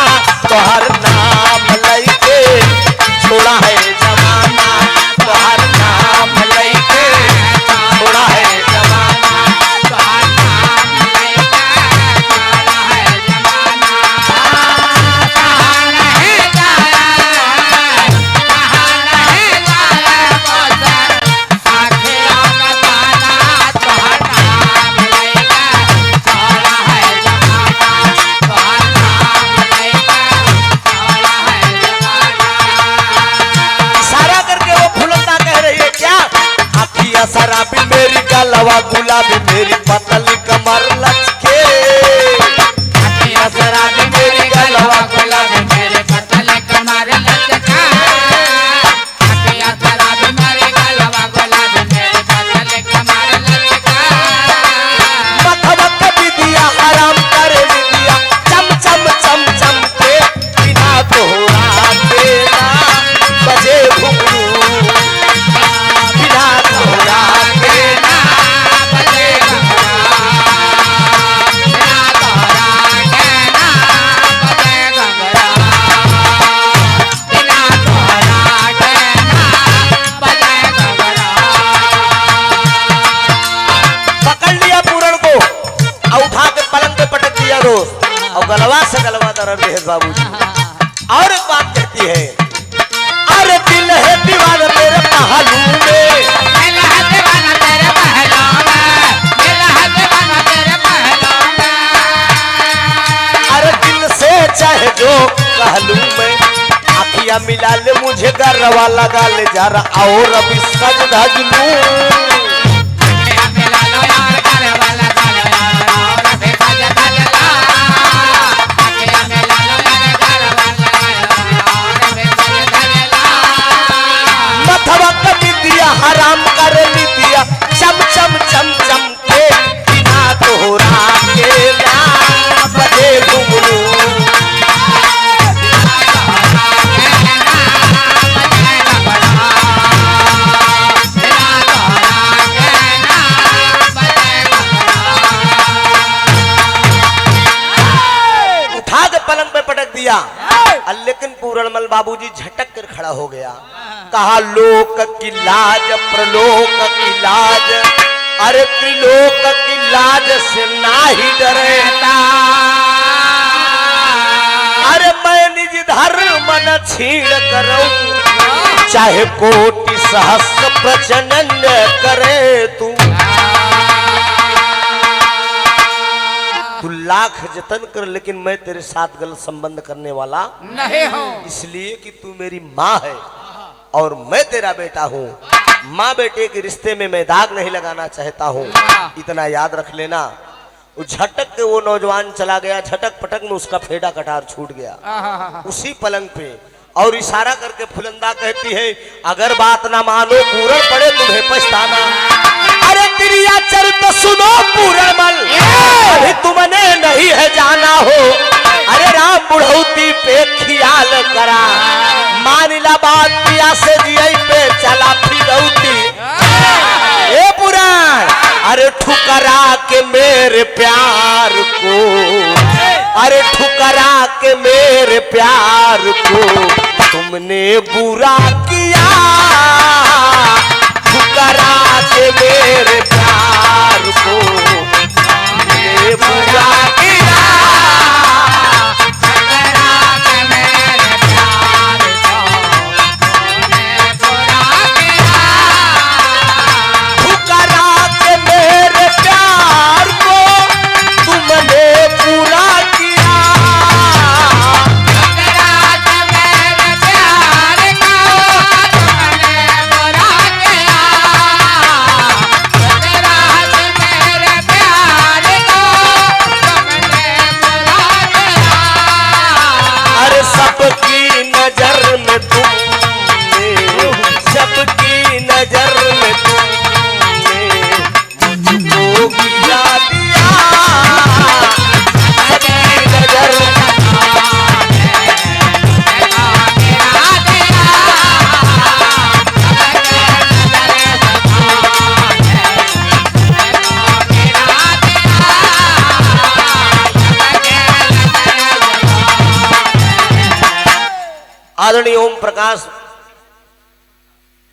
तोहार नाम लइके छोड़ा है जमाना, तोहार नाम लइके छोड़ा है जमाना, तोहार नाम लइके छोड़ा है जमाना। कहाँ नहीं जाए, कहाँ नहीं जाए मोसे, सखियों का ताना, तोहार नाम लइके छोड़ा है जमाना, तोहार नाम लइके छोड़ा है जमाना। इशारा करके वो फुलंदा कह रही है क्या, अखियाँ शराबी मेरी गलवा गुलाबी मेरी पतली कमर लचके, अखियाँ शराबी मेरी गलवा गुलाबी मेरी पतली कमर लचके, अखियाँ शराबी मेरी गलवा गुलाबी मेरी पतली कमर लचके। मथवा कभी दिया हराम कर दिया, चम चम चम चम के बिना तोहरा तेरा बजे घुंघरू, बिना तोहरा तेरा बजे घुंघरू, बिना तोहरा तेरा बजे घुंघरू, बिना तोहरा तेरा बजे घुंघरू। पकड़ लिया पूरण को और उठा के पलंग पे पटक दिया रोज, और गलवा से गलवा दर्द है बाबूजी। और एक बात कहती है, अरे दिल है दीवाना तेरे पहलू में, दिल है दीवाना तेरे पहलू में, दिल है दीवाना तेरे पहलू में, अरे दिल से चाहे जो कहलू में, आँखियाँ मिला ले मुझे गर गरवा लगा ले जा रहा और अभी सज धज लूं। हराम कर दिया चम चम चम चम के बिना तोहरा के ना बजे घुमरू। उठा के पलंग पे पटक दिया, लेकिन पूरणमल बाबूजी झटक कर खड़ा हो गया। कहा लोक की लाज प्रलोक की लाज, अरे त्रिलोक की लाज से नाही डरता। अरे मैं निज धर्म न छीण करूं, चाहे कोटि सहस्र प्रचनन करे तू। तू लाख जतन कर, लेकिन मैं तेरे साथ गलत संबंध करने वाला नहीं हूँ, इसलिए कि तू मेरी माँ है और मैं तेरा बेटा हूँ। माँ बेटे के रिश्ते में मैं दाग नहीं लगाना चाहता हूँ, इतना याद रख लेना। वो झटक के वो नौजवान चला गया, झटक पटक में उसका फेड़ा कटार छूट गया उसी पलंग पे। और इशारा करके फुलंदा कहती है, अगर बात ना मानो पूरण पड़े तुम्हें पछताना। अरे क्रिया चरित सुनो पूरणमल, अभी तुमने नहीं है जाना हो। अरे राम बुढ़ौती पे ख्याल करा, मानिला बात पिया से जियई पे चला फिरौती। ए पुराण, अरे ठुकरा के मेरे प्यार को, अरे ठुकरा के मेरे प्यार को तुमने बुरा किया। ठुकरा के मेरे प्यार को तुमने बुरा किया। आदरणीय ओम प्रकाश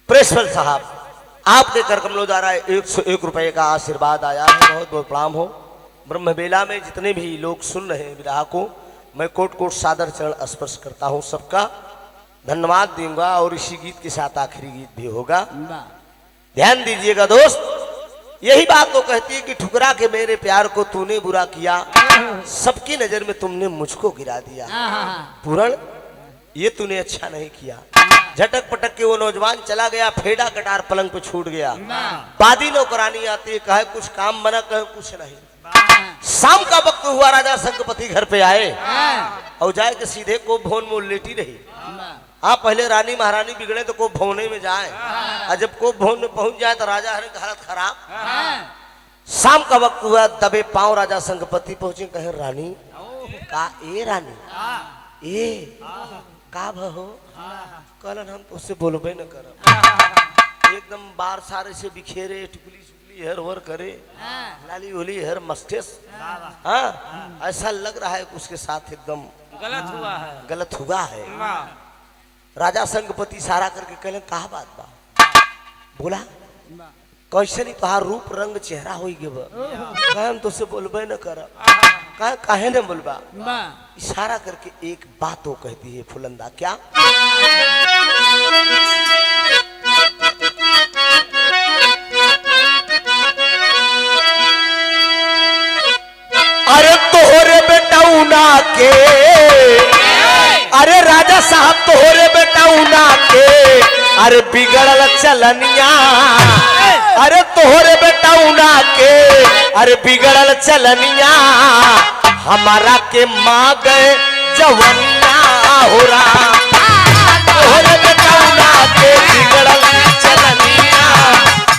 प्रेसफल साहब, आपके कर कमलों द्वारा 101 रुपए का आशीर्वाद आया है। बहुत बहुत प्रणाम हो। ब्रह्मबेला में जितने भी लोग सुन रहे हैं विराह को, मैं कोट कोट सादर चरण स्पर्श करता हूँ, सबका धन्यवाद दूंगा। और इसी गीत के साथ आखिरी गीत भी होगा, ध्यान दीजिएगा दोस्त। यही बात तो कहती है कि ठुकरा के मेरे प्यार को तूने बुरा किया, सबकी नजर में तुमने मुझको गिरा दिया। पूरण, ये तूने अच्छा नहीं किया। झटक पटक के वो नौजवान चला गया, फेड़ा कटार पलंग पे छूट गया। बादी नौकरानी आती है, कहे कुछ काम बना, कहे कुछ नहीं। शाम का वक्त हुआ, राजा संगपति घर पे आए और जाए के सीधे कोप भवन में लेटी रही। हाँ, पहले रानी महारानी बिगड़े तो कोप भवने में जाए, और जब कोप भवन में पहुंच जाए तो राजा हरे की हालत खराब। शाम का वक्त हुआ, दबे पांव राजा संगपति पहुंचे, कहे रानी का ए रानी ए का भहो, कलन हम तो उससे बोलबे न कर। एकदम बार सारे से बिखेरे, टुकली सुकली हर वर करे, लाली होली हर मस्तेस। हाँ, ऐसा लग रहा है कि उसके साथ एकदम गलत हुआ है। राजा संगपति सारा करके कहले, कहा बात बा? बोला कैसे नहीं, तुहार रूप रंग चेहरा हो गए, हम तो उससे बोलबे न कर। काहे न बोलबा? इशारा करके एक बात वो कहती है फुलंदा, क्या? अरे तोहरे बेटा उना के, अरे राजा साहब तोहरे बेटा बेटौना के अरे बिगड़ल चलनिया, अरे तोहरे बेटौना के अरे बिगड़ल चलनिया, हमारा के माँ गए जवनिया हो रहा। तोहरे बेटौना के बिगड़ल चलनिया,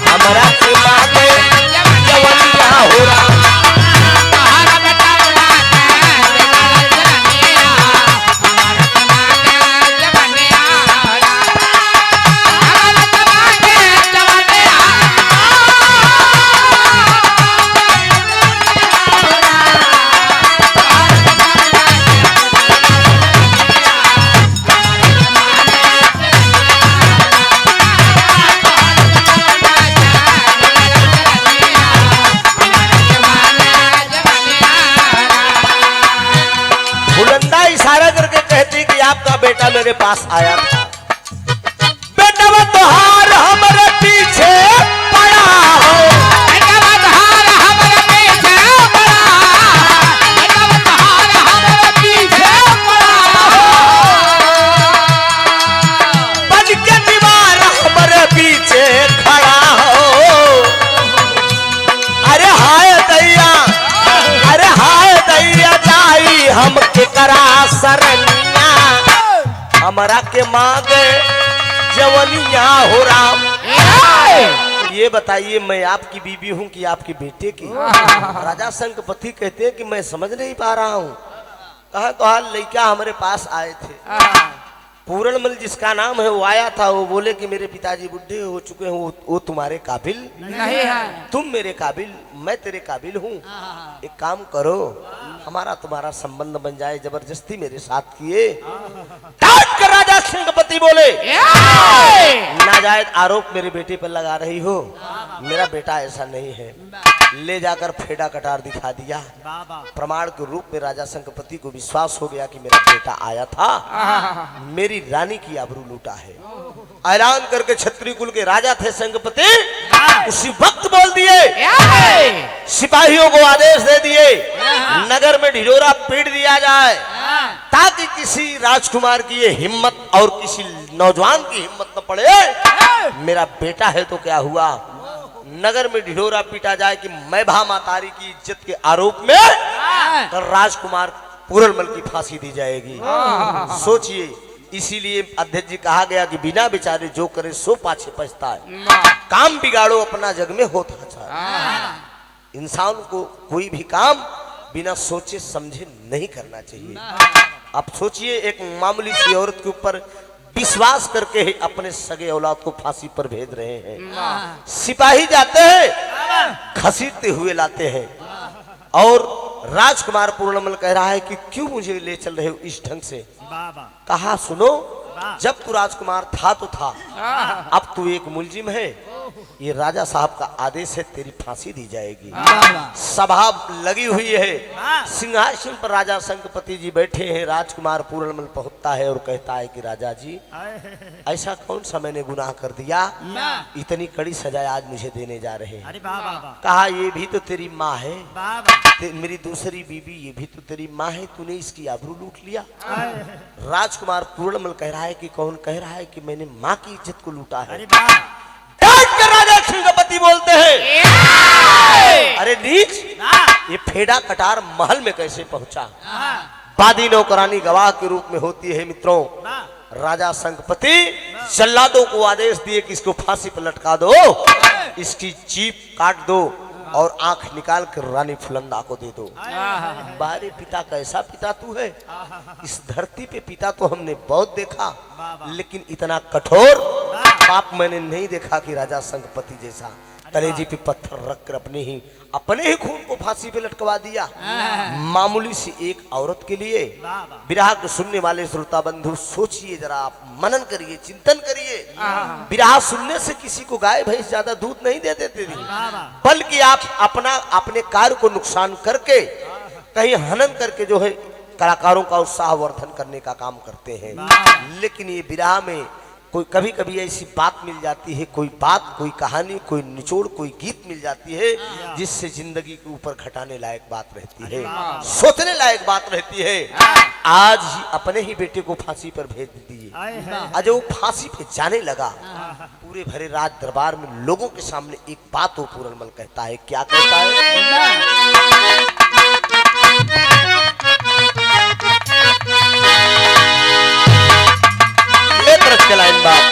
हमारा के माँ गए जवनिया हो रहा। आपका बेटा मेरे पास आया था, बेटा वो तोहार हमारे पीछे पड़ा हो, बेटा वो तोहार हमारे पीछे पड़ा, बेटा वो तोहार हमारे पीछे पड़ा हो, बन के दीवार हमारे पीछे खड़ा हो। अरे हाय दैया, अरे हाय दैया जाई हम के करा सरनिया, हमारा के मांगे जवनिया हो राम। ये बताइए मैं आपकी बीबी हूँ कि आपके बेटे की? राजा संकपति कहते हैं कि मैं समझ नहीं पा रहा हूँ। कहा तो हाल लड़का हमारे पास आए थे, पूरणमल जिसका नाम है वो आया था। वो बोले कि मेरे पिताजी बुढ़े हो चुके हैं, वो तुम्हारे काबिल नहीं है, तुम मेरे काबिल, मैं तेरे काबिल हूँ। एक काम करो, हमारा तुम्हारा संबंध बन जाए। जबरदस्ती मेरे साथ किए। डांट कर राजा सिंहपति बोले, नाजायज आरोप मेरे बेटे पर लगा रही हो, मेरा बेटा ऐसा नहीं है। ले जाकर फेड़ा कटार दिखा दिया। प्रमाण के रूप में राजा संकपति को विश्वास हो गया कि मेरा बेटा आया था, मेरी रानी की आबरू लूटा है। ऐलान करके क्षत्रिय कुल के राजा थे संकपति, उसी वक्त बोल दिए, सिपाहियों को आदेश दे दिए नगर में ढिढोरा पीट दिया जाए, ताकि किसी राजकुमार की ये हिम्मत और किसी नौजवान की हिम्मत न पड़े। मेरा बेटा है तो क्या हुआ, नगर में ढिढोरा पीटा जाए कि मैं भा मातारी की इज्जत के आरोप में राजकुमार पूरणमल की फांसी दी जाएगी। सोचिए, इसीलिए अध्यक्ष जी कहा गया कि बिना बेचारे जो करे सो पाछे पछता है। काम बिगाड़ो अपना जग में होता है। इंसान को कोई भी काम बिना सोचे समझे नहीं करना चाहिए। अब सोचिए, एक मामूली सी औरत के ऊपर विश्वास करके ही अपने सगे औलाद को फांसी पर भेज रहे हैं। सिपाही जाते हैं, घसीटते हुए लाते हैं, और राजकुमार पूर्णमल कह रहा है कि क्यों मुझे ले चल रहे हो इस ढंग से। कहा सुनो, जब तू राजकुमार था तो था, अब तू एक मुलजिम है, ये राजा साहब का आदेश है, तेरी फांसी दी जाएगी। सभा लगी हुई है, सिंहासन पर राजा संकपति जी बैठे हैं। राजकुमार पूरणमल पहुंचता है और कहता है कि राजा जी, ऐसा कौन सा मैंने गुनाह कर दिया, इतनी कड़ी सजा आज मुझे देने जा रहे हैं। कहा ये भी तो तेरी माँ है, मेरी दूसरी बीबी, ये भी तो तेरी माँ है, तूने इसकी आबरू लूट लिया। राजकुमार पूरणमल कह रहा है कि कौन कह रहा है कि मैंने माँ की इज्जत को लूटा है। राजा सिंहपति बोलते हैं, अरे नीच, ये फेड़ा कटार महल में कैसे पहुंचा? बादी नौकरानी गवाह के रूप में होती है। मित्रों, राजा संकपति जल्लादों को आदेश दिए कि इसको फांसी पर लटका दो, इसकी जीभ काट दो और आंख निकाल कर रानी फुलंदा को दे दो। बारे पिता, कैसा पिता तू है? इस धरती पे पिता तो हमने बहुत देखा, लेकिन इतना कठोर बाप मैंने नहीं देखा कि राजा संकपति जैसा कलेजी पे पत्थर रखकर अपने ही खून को फांसी पे लटकवा दिया। मामूली सी एक औरत के लिए। विरह को सुनने वाले श्रोता बंधु सोचिए जरा, आप मनन करिए, चिंतन करिए। विरह सुनने से किसी को गाय भैंस ज्यादा दूध नहीं दे देते थे, बल्कि आप अपने कार्य को नुकसान करके, कहीं हनन करके जो है कलाकारों का उत्साह वर्धन करने का काम करते हैं। लेकिन ये विरह में कोई कभी कभी ऐसी बात मिल जाती है, कोई बात, कोई कहानी, कोई निचोड़, कोई गीत मिल जाती है, जिससे जिंदगी के ऊपर घटाने लायक बात रहती है, सोचने लायक बात रहती है। आज ही अपने ही बेटे को फांसी पर भेज दिए। लीजिए। आए हैं आज वो फांसी पे जाने लगा, पूरे भरे राज दरबार में लोगों के सामने एक बात वो पूरनमल कहता है। क्या कहता है? एक तरफ के लाइन बात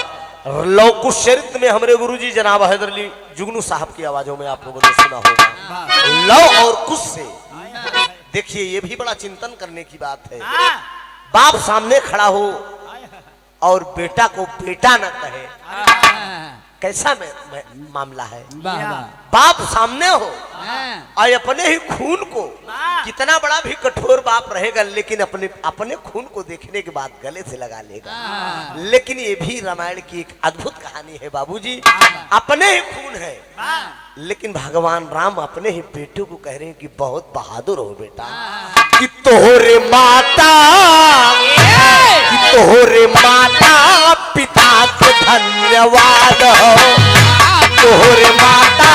लव कुश चरित्र में हमारे गुरुजी जनाब हैदर अली जुगनू साहब की आवाजों में आप लोगों ने सुना होगा। लव और कुश से देखिए ये भी बड़ा चिंतन करने की बात है। बाप सामने खड़ा हो और बेटा को बेटा न कहे, कैसा मामला है। बाप सामने हो और अपने ही खून को, कितना बड़ा भी कठोर बाप रहेगा लेकिन अपने खून को देखने के बाद गले से लगा लेगा। लेकिन ये भी रामायण की एक अद्भुत कहानी है बाबूजी। अपने ही खून है लेकिन भगवान राम अपने ही बेटे को कह रहे हैं कि बहुत बहादुर हो बेटा, कि तोहरे माता पिता के धन्यवाद हो, तोहरे माता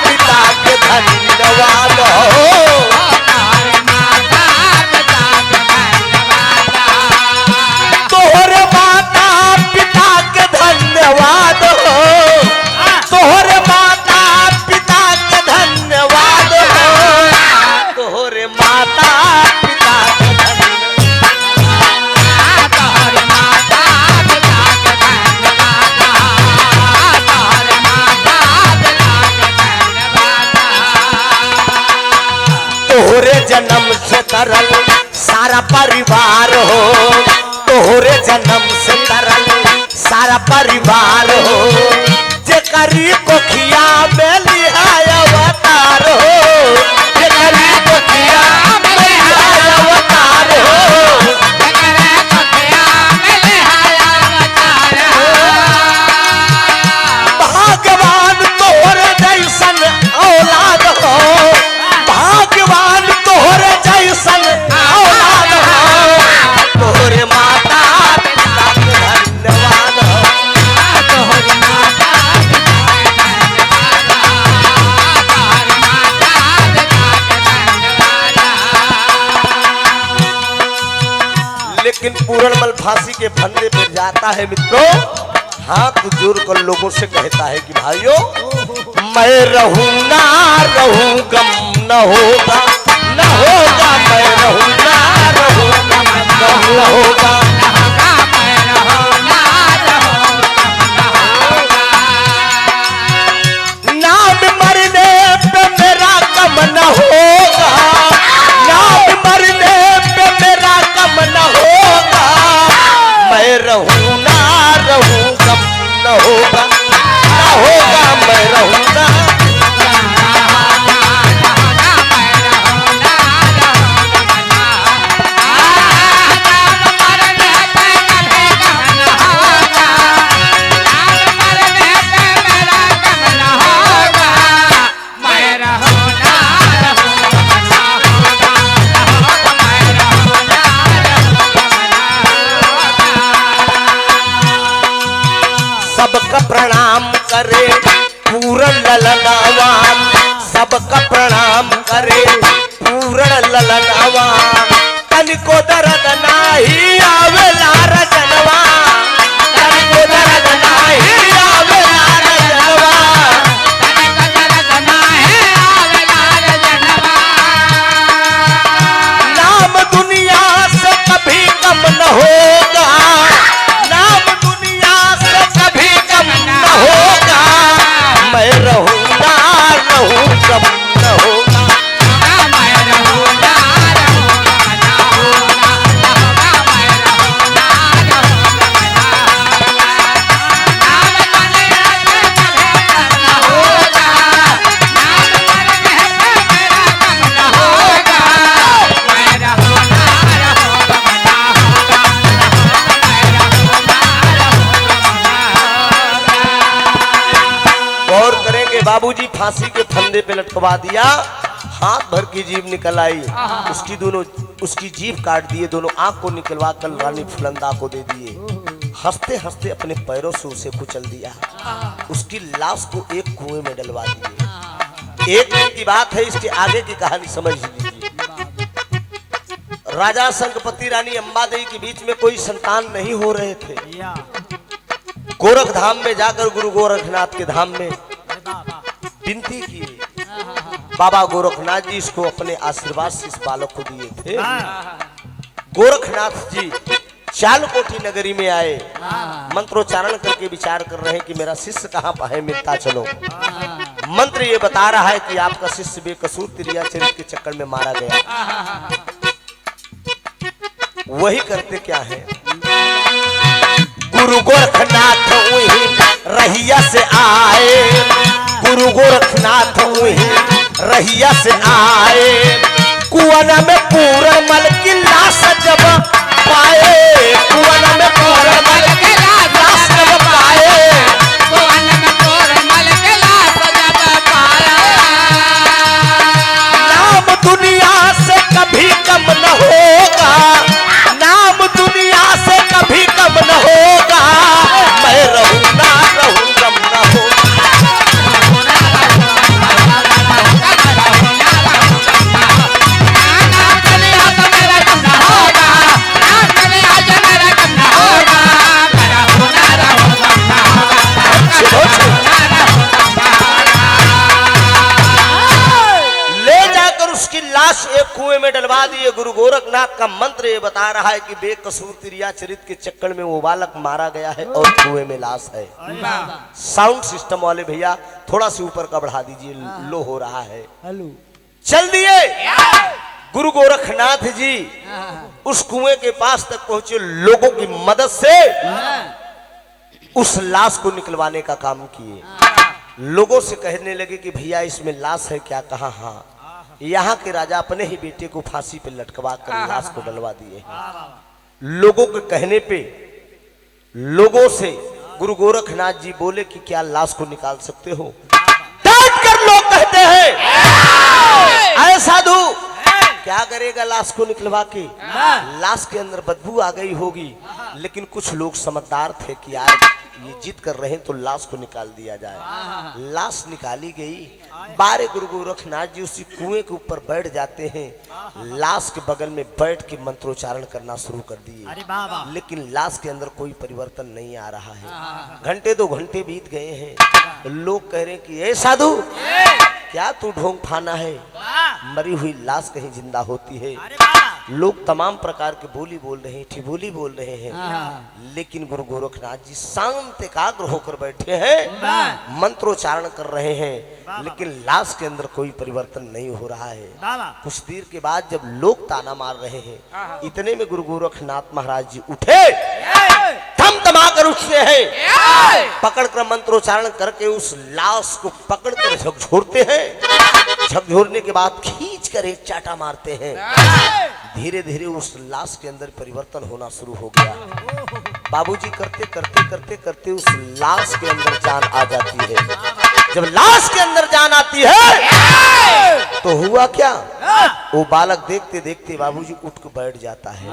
पिता के धन्यवाद हो, तोहरे माता पिता के धन्यवाद हो, तोहरे माता पिता के धन्यवाद हो, तोहरे माता पिता के तोहरे जन्म से तरल सारा परिवार हो, तोहरे जन्म से तरल सारा परिवार हो, जे करी कोखिया में लिहाय अवतार हो, जे करी कोखिया में लिहाय अवतार हो, भगवान तोहरे जैसन औलाद हो, भगवान तोहरे जैसन औलाद हो, तोहरे माता पिता के धन्यवाद हो, तोहरे माता लेकिन पूरनमल फांसी के फंदे पर जाता है मित्रों, हाथ जोड़ कर लोगों से कहता है कि भाइयों मैं रहूं ना रहूं गम न होगा, न होगा मैं रहूं ना रहूं गम न होगा, नाम मरने पे मेरा गम न होगा, नाम मरने पे मेरा गम न होगा, मैं रहूं ना रहूं गम न होगा, न होगा मैं रहूं ना। सबका प्रणाम करे पूर्ण ललनावान, सबका प्रणाम करे पूर्ण ललनावान, तनिको दर्द नाही आवेला रजनवा, तनिको दर्द नाही आवेला रजनवा, नाम दुनिया से कभी कम न होगा, नाम दुनिया से कभी कम न होगा, मैं रहूं ना रहूं कम न होगा, मैं रहूं ना रहूं कम न होगा, मैं रहूं ना रहूं कम न होगा, नाम दुनिया से कभी कम न होगा, नाम दुनिया से मेरा कम न होगा, मैं रहूं ना रहूं कम न होगा, मैं रहूं ना रहूं। गौर करेंगे बाबूजी फांसी के फंदे पे लटकवा दिया, हाथ भर की जीभ निकल आई, उसकी जीभ काट दिए, दोनों आंख को निकलवा कर रानी फुलंदा को दे दिए, हंसते हंसते अपने पैरों से उसे कुचल दिया, उसकी लाश को एक कुएं में डलवा दिए। एक दिन की बात है, इसके आगे की कहानी समझ लीजिए। राजा संगपति रानी अंबादेवी के बीच में कोई संतान नहीं हो रहे थे। या गोरख धाम में जाकर गुरु गोरखनाथ के धाम में अरे बाबा विनती की, बाबा गोरखनाथ जी इसको अपने आशीर्वाद से इस बालक को दिए थे। गोरखनाथ जी चालकोटी नगरी में आए, मंत्रोच्चारण करके विचार कर रहे हैं कि मेरा शिष्य कहाँ पर है, मिलता चलो। मंत्र ये बता रहा है कि आपका शिष्य बेकसूर तिरिया चरित के चक्कर में मारा गया। वही करते क्या है, गुरु गोरखनाथ वही रहिया से आए, गुरु गोरखनाथ वही रहिया से आए, कुआं में पूरा मल की लाश जब पाए, कुआं में पूरा मल की लाश जब पाए, नाम दुनिया से कभी कम न होगा, नाम दुनिया से कभी कम न होगा, मैं रहूं ना रहूं गम न होगा। लाश एक कुएं में डलवा दिए। गुरु गोरखनाथ का मंत्र ये बता रहा है कि बेकसूर तिरिया चरित के चक्कर में वो बालक मारा गया है और कुएं में लाश है। साउंड सिस्टम वाले भैया थोड़ा सा ऊपर का बढ़ा दीजिए, लो हो रहा है। हेलो चल दिए गुरु गोरखनाथ जी उस कुएं के पास तक पहुंचे, लोगों की मदद से उस लाश को निकलवाने का काम किए। लोगों से कहने लगे कि भैया इसमें लाश है क्या? कहा हाँ। यहाँ के राजा अपने ही बेटे को फांसी पे लटकवा कर लाश को डलवा दिए। लोगों के कहने पे लोगों से गुरु गोरखनाथ जी बोले कि क्या लाश को निकाल सकते हो? डांट कर लोग कहते हैं अरे साधु क्या करेगा लाश को निकलवा के? लाश के अंदर बदबू आ गई होगी। लेकिन कुछ लोग समझदार थे कि यार ये जिद कर रहे हैं तो लाश को निकाल दिया जाए। लाश निकाली गई। बारे गुरु गोरखनाथ जी उसी कुएं के ऊपर बैठ जाते हैं। लाश के बगल में बैठ के मंत्रोच्चारण करना शुरू कर दिए। लेकिन लाश के अंदर कोई परिवर्तन नहीं आ रहा है। घंटे 2 घंटे बीत गए हैं। लोग कह रहे हैं कि ए साधु क्या तू ढोंग फाना है? मरी हुई लाश कहीं जिंदा होती है। लोग तमाम प्रकार के बोली बोल रहे हैं, ठिबोली बोल रहे हैं। लेकिन गुरु गोरखनाथ जी शांत एकाग्र होकर बैठे हैं, मंत्रोच्चारण कर रहे हैं। लेकिन लाश के अंदर कोई परिवर्तन नहीं हो रहा है। कुछ देर के बाद जब लोग ताना मार रहे हैं, इतने में गुरु गोरखनाथ महाराज जी उठे, थम-थमा कर उठते हैं, पकड़कर मंत्रोच्चारण करके उस लाश को पकड़कर झकझोरते हैं। झकझोरने के बाद खींच कर एक चाटा मारते हैं। धीरे धीरे उस लाश के अंदर परिवर्तन होना शुरू हो गया। बाबूजी करते करते करते करते उस लाश के अंदर जान आ जाती है। जब लाश के अंदर जान आती है तो हुआ क्या, वो बालक देखते देखते बाबूजी उठ के बैठ जाता है।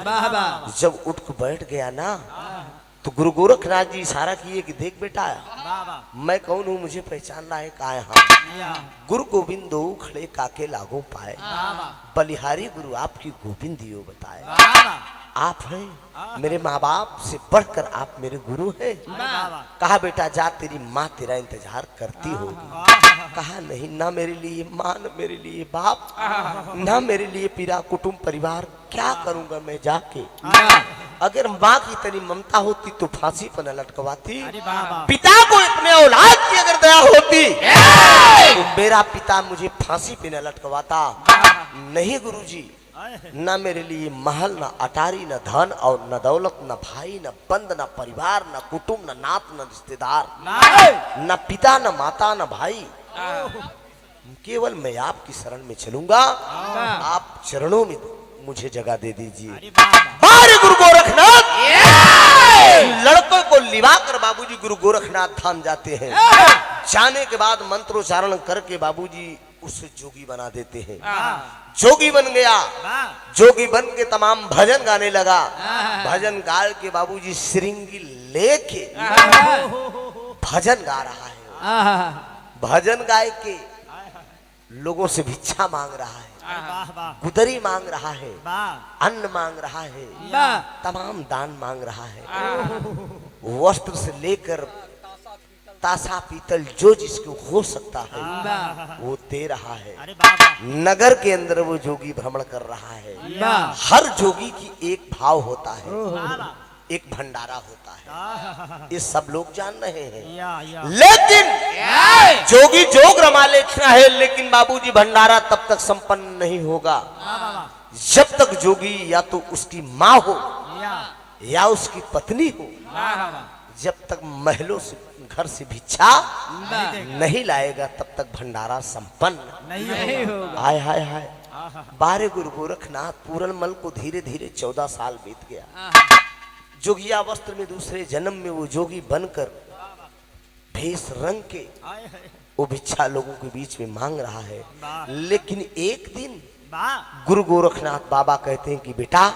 जब उठ के बैठ गया ना तो गुरु गोरखनाथ जी इशारा किए कि देख बेटा मैं कौन हूँ, मुझे पहचान रहा है? कहा हाँ। गुरु गोविंद दो खड़े काके लागो पाए, बलिहारी गुरु आपकी गोविंद दियो बताए। आप हैं मेरे माँ बाप से बढ़कर आप मेरे गुरु हैं। कहा बेटा जा तेरी माँ तेरा इंतजार करती होगी। कहा नहीं, ना मेरे लिए माँ, न मेरे लिए बाप, ना मेरे लिए पीरा कुटुंब परिवार, क्या करूंगा मैं जाके? अगर माँ की तेरी ममता होती तो फांसी पर न लटकवाती। पिता को अपने औलाद की अगर दया होती तो मेरा पिता मुझे फांसी पे न लटकवाता। नहीं गुरुजी, न मेरे लिए महल, न अटारी, न धन और न दौलत, न भाई, न बंद, न परिवार, न कुटुंब, न नात, न रिश्तेदार, न पिता, न माता, न भाई। केवल मैं आपकी शरण में चलूंगा। आप चरणों में मुझे जगह दे दीजिए। बारे गुरु गोरखनाथ लड़कों को लिवा कर बाबूजी गुरु गोरखनाथ धाम जाते हैं। जाने के बाद मंत्रोच्चारण करके बाबूजी उसे जोगी बना देते हैं। जोगी बन गया। जोगी बन के तमाम भजन गाने लगा। भजन गा के बाबूजी श्रृंगी लेके भजन गा रहा है। भजन गाय के लोगों से भिक्षा मांग रहा है। अरे वाह वाह गुदरी मांग रहा है, वाह अन्न मांग रहा है, वाह तमाम दान मांग रहा है। वस्त्र से लेकर तासा पीतल जो जिसको हो सकता है वाह वो दे रहा है। अरे वाह वाह नगर के अंदर वो जोगी भ्रमण कर रहा है। वाह हर जोगी की एक भाव होता है, वाह एक भंडारा होता है, वाह ये सब लोग जान रहे हैं। या लेकिन जोगी जोग रमा लेना है, लेकिन बाबूजी भंडारा तब तक संपन्न नहीं होगा जब तक जोगी या तो उसकी माँ हो या उसकी पत्नी हो, जब तक महलों से घर से भिक्षा नहीं लाएगा तब तक भंडारा संपन्न नहीं होगा। हाय हाय हाय। बारे गुरु गोरखनाथ पूरनमल को धीरे धीरे 14 साल बीत गया। जोगिया वस्त्र में दूसरे जन्म में वो जोगी बनकर भेष रंग के वो भिक्षा लोगों के बीच में मांग रहा है। लेकिन एक दिन गुरु गोरखनाथ बाबा कहते हैं कि बेटा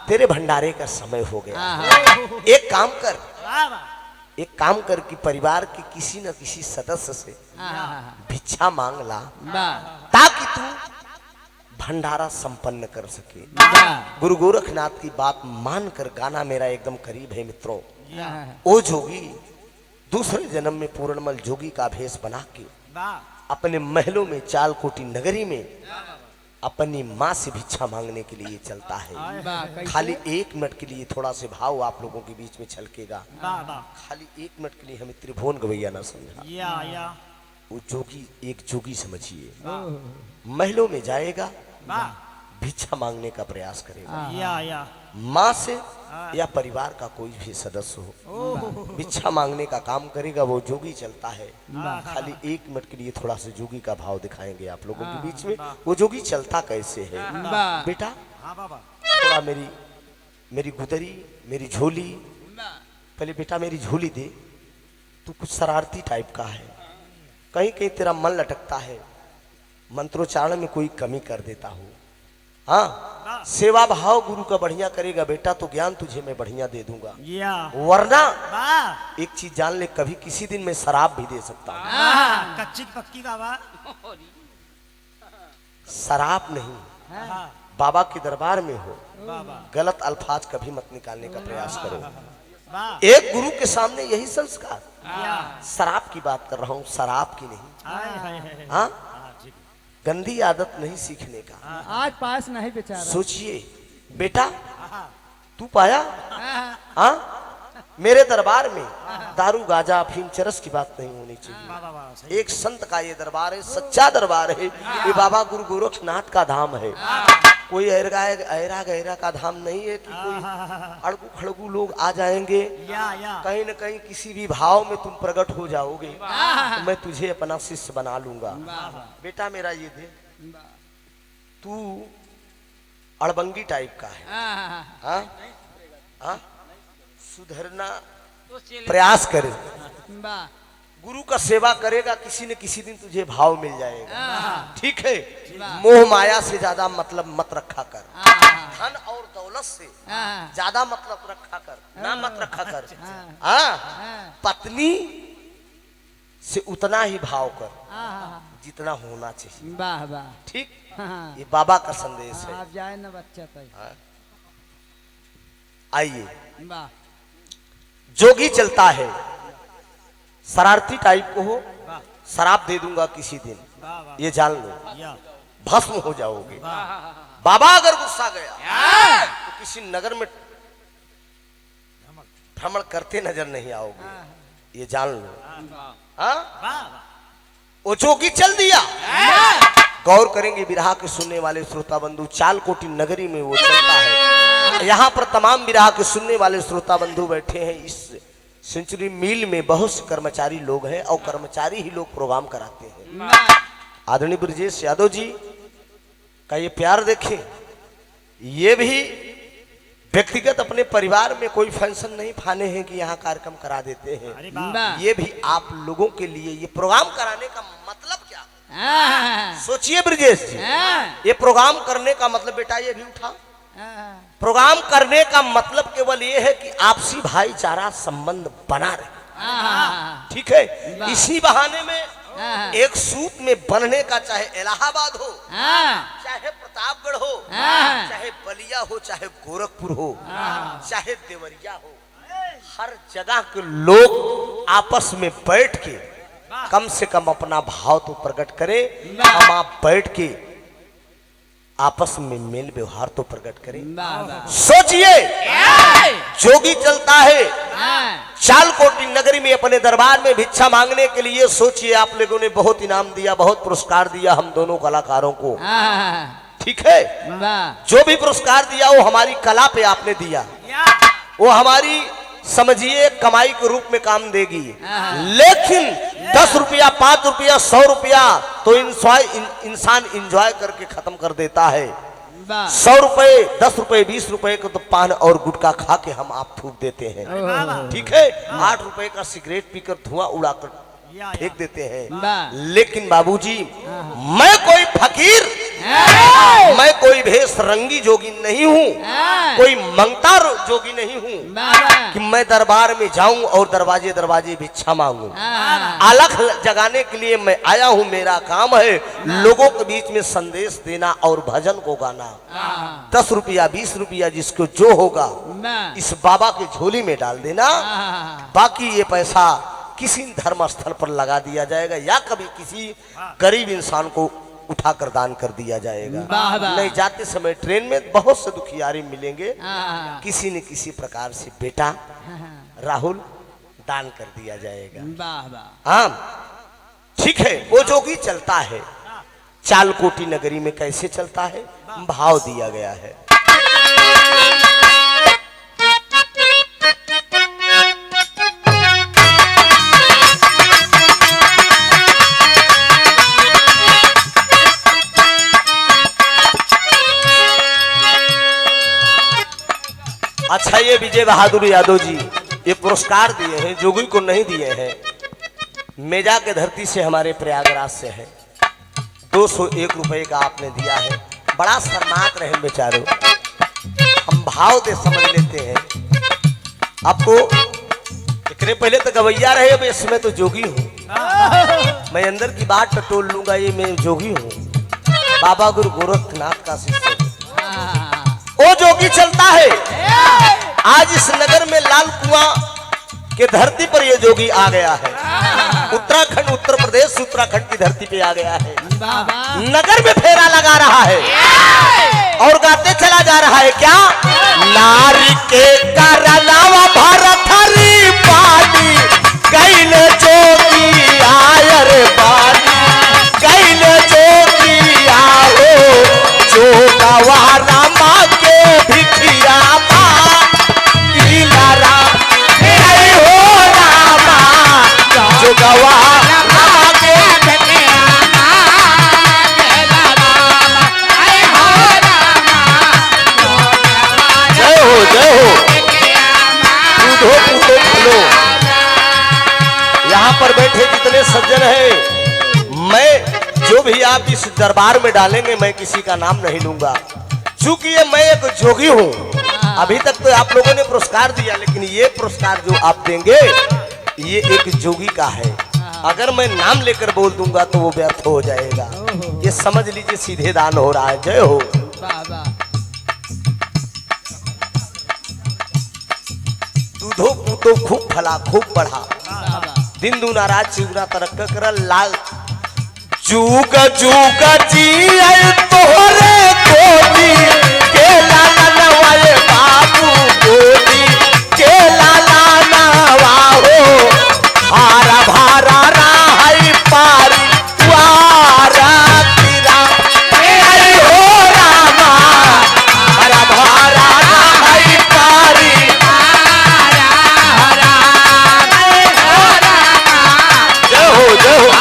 तेरे भंडारे का समय हो गया, एक काम कर कि परिवार के किसी न किसी सदस्य से भिक्षा मांग ला ताकि तू भंडारा संपन्न कर सके। गुरु गोरखनाथ की बात मानकर गाना मेरा एकदम करीब है मित्रों। ओ जोगी दूसरे जन्म में पूर्णमल जोगी का भेष बना के अपने महलों में चालकोटी नगरी में अपनी माँ से भिक्षा मांगने के लिए चलता है। खाली 1 मिनट के लिए थोड़ा से भाव आप लोगों के बीच में छलकेगा। खाली 1 मिनट के लिए हमें त्रिभुवन गवैया ना समझा। वो जोगी एक जोगी समझिए, महलों में जाएगा, भिक्षा मांगने का प्रयास करेगा। माँ से या परिवार का कोई भी सदस्य हो भिक्षा मांगने का काम करेगा। वो जोगी चलता है। खाली 1 मिनट के लिए थोड़ा सा जोगी का भाव दिखाएंगे आप लोगों के बीच में। वो जोगी चलता कैसे है? बेटा थोड़ा मेरी गुदरी, मेरी झोली, पहले बेटा मेरी झोली दे। तू कुछ शरारती टाइप का है, कहीं कहीं तेरा मन लटकता है, मंत्रोच्चारण में कोई कमी कर देता हूँ। हाँ, सेवा भाव गुरु का बढ़िया करेगा बेटा तो ज्ञान तुझे मैं बढ़िया दे दूंगा, वरना एक चीज जान ले, कभी किसी दिन मैं शराब भी दे सकता हूँ। कच्ची पक्की का शराब नहीं, बाबा के दरबार में हो, गलत अल्फाज कभी मत निकालने का प्रयास करो। एक गुरु के सामने यही संस्कार। शराब की बात कर रहा हूँ, शराब की नहीं। हाँ, गंदी आदत नहीं सीखने का। आज पास नहीं बेचारा। सोचिए बेटा, तू पाया हाँ मेरे दरबार में दारू गाजा अफीम चरस की बात नहीं होनी चाहिए। एक संत का ये दरबार है, सच्चा दरबार है। ये बाबा गुरु गोरखनाथ का धाम है। कोई ऐरा गहरा का धाम नहीं है कि कोई अड़गू खड़गू लोग आ जाएंगे। कहीं न कहीं किसी भी भाव में तुम प्रकट हो जाओगे तो मैं तुझे अपना शिष्य बना लूंगा। बेटा मेरा ये दे, तू अड़बंगी टाइप का है। हाँ हाँ, सुधरना प्रयास करे, गुरु का सेवा करेगा, किसी न किसी दिन तुझे भाव मिल जाएगा। ठीक है, मोह माया से ज्यादा मतलब मत रखा कर, धन और दौलत से ज्यादा मतलब रखा कर ना, मत रखा कर। हाँ, पत्नी से उतना ही भाव कर जितना होना चाहिए। वाह वाह, ठीक, ये बाबा का संदेश है। आप जाए ना बच्चा तो। आइए, वाह, जोगी चलता है, शरारती टाइप को हो, शराब दे दूंगा किसी दिन, ये जान लो भस्म हो जाओगे। बाबा अगर गुस्सा गया तो किसी नगर में भ्रमण करते नजर नहीं आओगे, ये जान लो। हाँ, वो जोगी चल दिया। गौर करेंगे विरहा के सुनने वाले श्रोता बंधु, चालकोटी नगरी में वो चलता है। यहाँ पर तमाम विरहा के सुनने वाले श्रोता बंधु बैठे हैं। इस सेंचुरी मील में बहुत से कर्मचारी लोग हैं और कर्मचारी ही लोग प्रोग्राम कराते हैं। आदरणीय ब्रजेश यादव जी का ये प्यार देखें, ये भी व्यक्तिगत अपने परिवार में कोई फंक्शन नहीं फाने हैं कि यहाँ कार्यक्रम करा देते हैं। ये भी आप लोगों के लिए ये प्रोग्राम कराने का मतलब क्या है? सोचिए ब्रजेश जी, ये प्रोग्राम करने का मतलब, बेटा ये भी उठा, प्रोग्राम करने का मतलब केवल ये है कि आपसी भाईचारा संबंध बना रहे। ठीक है, इसी बहाने में हाँ। एक सूत में बंधने का, चाहे इलाहाबाद हो, हाँ। चाहे प्रतापगढ़ हो, हाँ। चाहे बलिया हो, चाहे गोरखपुर हो, चाहे देवरिया हो, हर जगह के लोग आपस में बैठ के कम से कम अपना भाव तो प्रकट करें। हम आप बैठ के आपस में मेल व्यवहार तो प्रकट करें। सोचिए, जोगी चलता है चालकोटी नगरी में अपने दरबार में भिक्षा मांगने के लिए। सोचिए, आप लोगों ने बहुत इनाम दिया, बहुत पुरस्कार दिया हम दोनों कलाकारों को, ठीक है। जो भी पुरस्कार दिया वो हमारी कला पे आपने दिया, वो हमारी समझिए कमाई के रूप में काम देगी। लेकिन 10 रुपया, 5 रुपया, 100 रुपया तो इंसान इंजॉय करके खत्म कर देता है। 100 रुपए, 10 रुपए, 20 रुपए को तो पान और गुटखा खा के हम आप फूक देते हैं, ठीक है। 8 रुपए का सिगरेट पीकर धुआं उड़ाकर फेंक देते हैं। लेकिन बाबूजी, मैं कोई फकीर, मैं कोई भेष रंगी जोगी नहीं हूँ, कोई मंगता जोगी नहीं हूँ कि मैं दरबार में जाऊं और दरवाजे दरवाजे भिक्षा मांगू। अलख जगाने के लिए मैं आया हूँ। मेरा काम है लोगों के बीच में संदेश देना और भजन को गाना। 10 रुपया, 20 रुपया जिसको जो होगा इस बाबा के झोली में डाल देना। बाकी ये पैसा किसी धर्म स्थल पर लगा दिया जाएगा या कभी किसी गरीब इंसान को उठाकर दान कर दिया जाएगा। नहीं, जाते समय ट्रेन में बहुत से दुखियारी मिलेंगे, किसी न किसी प्रकार से बेटा राहुल दान कर दिया जाएगा। हाँ, ठीक है। वो जोगी चलता है चालकोटी नगरी में। कैसे चलता है? भाव दिया गया है। अच्छा, ये विजय बहादुर यादव जी ये पुरस्कार दिए हैं, जोगी को नहीं दिए हैं। मेजा के धरती से, हमारे प्रयागराज से है। 201 रुपए का आपने दिया है। बड़ा शर्मात रहे बेचारे, हम भाव दे समझ लेते हैं आपको। इतने पहले तो गवैया रहे, अब इसमें तो जोगी हूँ मैं। अंदर की बात टटोल लूंगा, ये मैं जोगी हूँ, बाबा गुरु गोरखनाथ का शिष्य। वो जोगी चलता है। आज इस नगर में लाल कुआं के धरती पर ये जोगी आ गया है। उत्तराखंड, उत्तर प्रदेश, उत्तराखंड की धरती पे आ गया है। नगर में फेरा लगा रहा है और गाते चला जा रहा है। क्या? नारी के करनावा भरत हरी पानी, कैल जोगी आयर पानी, कैल जोगी आओ जो गवारा माँ के भिखिया जो गवारा माँ के जय हो, जय हो। कूदो कूदो फूलो। यहाँ पर बैठे जितने सज्जन हैं, मैं जो भी आप इस दरबार में डालेंगे मैं किसी का नाम नहीं लूंगा, चूंकि ये मैं एक जोगी हूँ। अभी तक तो आप लोगों ने पुरस्कार दिया, लेकिन ये पुरस्कार जो आप देंगे ये एक जोगी का है। अगर मैं नाम लेकर बोल दूंगा तो वो व्यर्थ हो जाएगा। ये समझ लीजिए सीधे दान हो रहा है। जय हो। दूधो पूतो खूब फला, खूब बढ़ा, दिन दूना रात चिगुना तरक्का कर लाल। जुग जुग जी तोहरे गोदी के लाला नवाए बाबू, गोदी के लाला नवाओ, हारा भारा राही पारी वारा तीरा हो रामा, हारा भारा राही पारी जय हो, जय हो।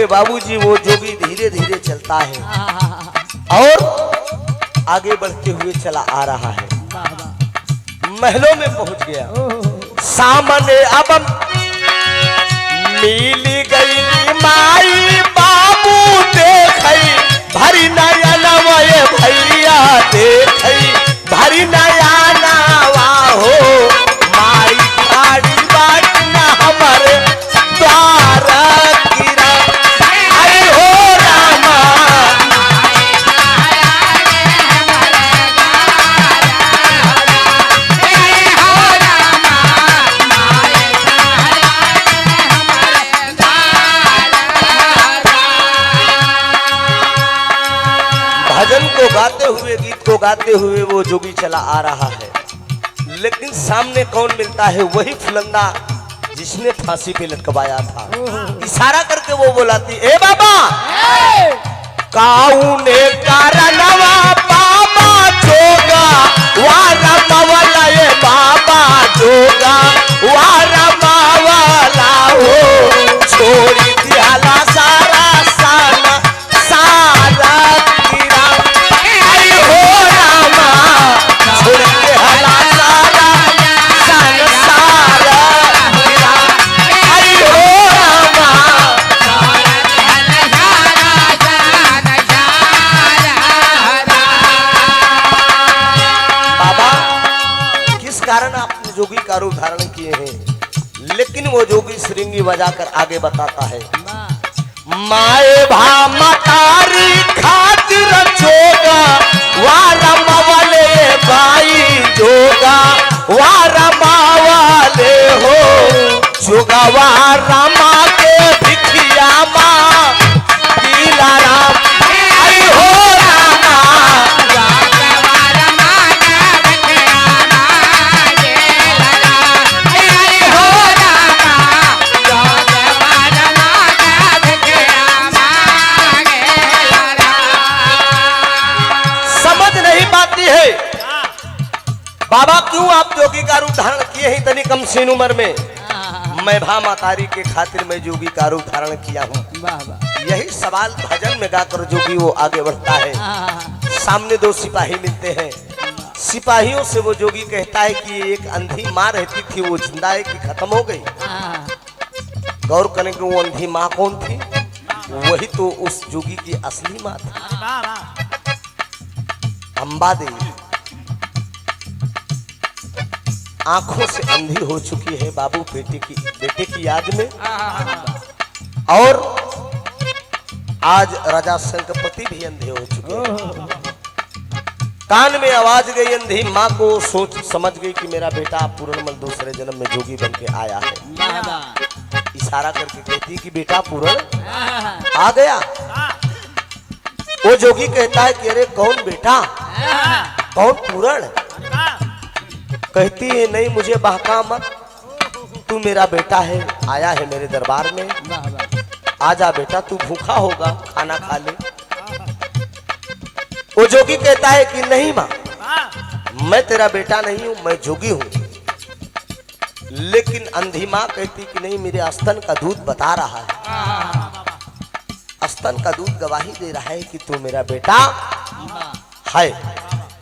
के बाबूजी वो जोगी धीरे धीरे चलता है और आगे बढ़ते हुए चला आ रहा है। महलों में पहुंच गया। सामने अब मिल गई माई बाबू देखई भरी नया नवाए भैया देखई भरी नया नवा हो माई खाड़ी बाट न हमारे द्वार गिरा आई हो रामा भजन को गाते हुए गीत को गाते हुए वो जोगी चला आ रहा है। लेकिन सामने कौन मिलता है? वही फुलंदा जिसने फांसी पे लटकवाया था। इशारा करके वो बोलाती ए बाबा काऊने कारणवा बाबा जोगा वारा मावला ए बाबा जोगा वारा मावला हो छोड़ी दियाला सारा साना सारा गिरा आई हो रामा छोड़ी दियाला सारा साना सारा गिरा आई हो रामा बाबा किस कारण आपने जोगी का रूप धारण किए हैं? लेकिन वो जोगी श्रृंगी बजाकर आगे बताता है माए भा मतारी खातिर जोगा वारा मावले भाई जोगा वारा मावले हो जोगा वारा माँ के भिखिया माँ पीला राम आई हो रामा समझ नहीं पाती है बाबा क्यों आप जोगी का रूप धारण किए हैं इतनी कम सीन उम्र में? मैं भा मातारी के खातिर मैं जोगी का रूप धारण किया हूँ। यही सवाल भजन में गाकर जोगी वो आगे बढ़ता है। सामने दो सिपाही मिलते हैं। सिपाहियों से वो जोगी कहता है कि एक अंधी माँ रहती थी वो जिंदा है कि खत्म हो गई? गौर करें कि वो अंधी माँ कौन थी? वही तो उस जोगी की असली माँ थी, वाह वाह अम्बा देवी। आंखों से अंधी हो चुकी है बाबू बेटे की याद में। और आज राजा शंखपति भी अंधे हो चुके हैं। कान में आवाज गई अंधी माँ को सोच समझ गई कि मेरा बेटा पूर्णमल दूसरे जन्म में जोगी बन के आया है। इशारा करके कहती कि बेटा पूर्ण आ गया। वो जोगी कहता है कि अरे कौन बेटा कौन पूर्ण? कहती है नहीं मुझे बहका मत, तू मेरा बेटा है, आया है मेरे दरबार में, आजा बेटा तू भूखा होगा खाना खा ले। वो जोगी कहता है कि नहीं माँ मैं तेरा बेटा नहीं हूं, मैं जोगी हूं। लेकिन अंधी माँ कहती कि नहीं मेरे स्तन का दूध बता रहा है, स्तन का दूध गवाही दे रहा है कि तू मेरा बेटा है।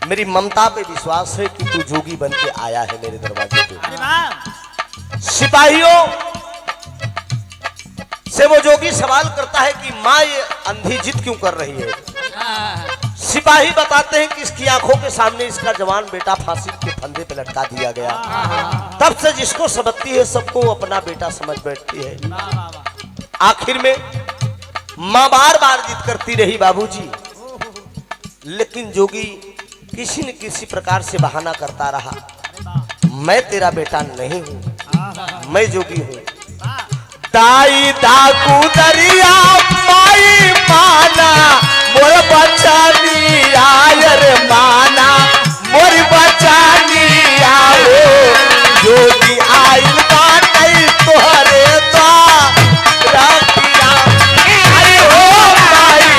मेरी ममता पे विश्वास है कि तू जोगी बन के आया है मेरे दरवाजे पे। सिपाहियों से वो जोगी सवाल करता है कि माँ ये अंधी जिद क्यों कर रही है? सिपाही बताते हैं कि इसकी आंखों के सामने इसका जवान बेटा फांसी के फंदे पे लटका दिया गया। तब से जिसको समझती है सबको अपना बेटा समझ बैठती है। आखिर में माँ बार बार जिद करती रही बाबूजी, लेकिन जोगी किसी न किसी प्रकार से बहाना करता रहा। मैं तेरा बेटा नहीं हूं, मैं जोगी हूं। दाई दाकू दरिया माई माना मोर बचानी आयर माना मोर बचानी आओ जोगी आइल बाटई तोहरे द्वारा आई हो माई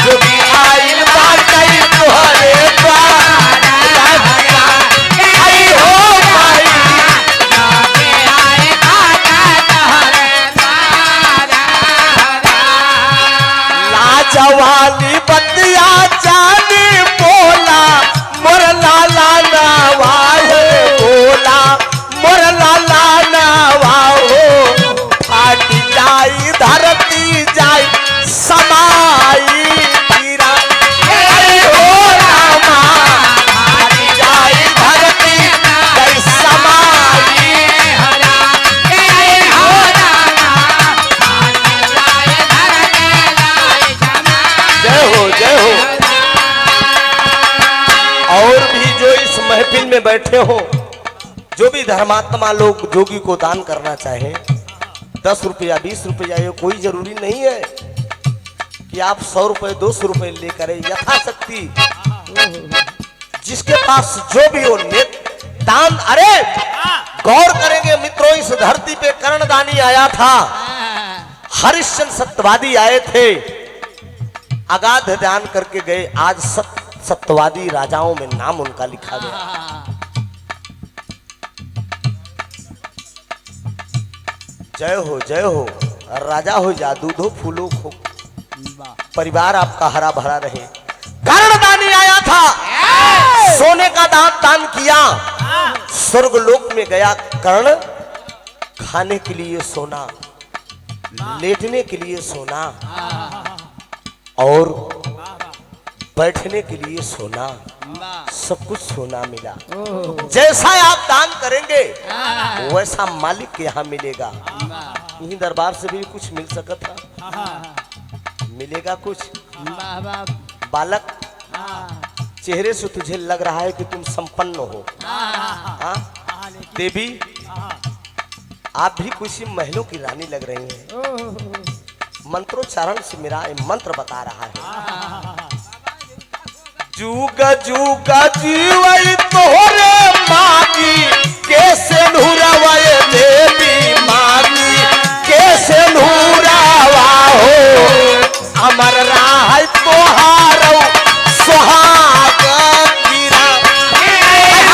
जोगी आइल बाटई तोहरे द्वारा आई हो माई वाली बतिया जानी बोला मोर लाला नावा हो बोला मोर लाला नावा हो फाट जाई धरती जाई समाई गिरा हो रामा फाट जाई धरती जाई समाई जय हो जय हो। और भी जो इस महफिल में बैठे हो, जो भी धर्मात्मा लोग जोगी को दान करना चाहे, 10 रुपया 20 रुपया, ये कोई जरूरी नहीं है कि आप 100 रुपये 200 रुपये लेकर यथाशक्ति जिसके पास जो भी हो नेत दान। अरे गौर करेंगे मित्रों, इस धरती पे कर्णदानी आया था, हरिश्चंद्र सत्यवादी आए थे, अगाध दान करके गए, आज सत्यवादी राजाओं में नाम उनका लिखा गया। जय हो राजा हो जा दूधो फूलो खो, परिवार आपका हरा भरा रहे। कर्णदानी आया था, सोने का दान किया, स्वर्ग लोक में गया कर्ण, खाने के लिए सोना, लेटने के लिए सोना और बैठने के लिए सोना, सब कुछ सोना मिला। जैसा आप दान करेंगे वैसा मालिक के यहाँ मिलेगा। यही दरबार से भी कुछ मिल सकता था, मिलेगा कुछ। बालक चेहरे से तुझे लग रहा है कि तुम संपन्न हो, देवी आप भी कुछ महलों की रानी लग रही हैं। मंत्रोच्चारण से मेरा मंत्र बता रहा है, जुगा जुगा जीवई तोरे मागी कैसे नूरावाए देवी मागी कैसे नूरावा हो अमर राह तोहारो सुहाग गिरा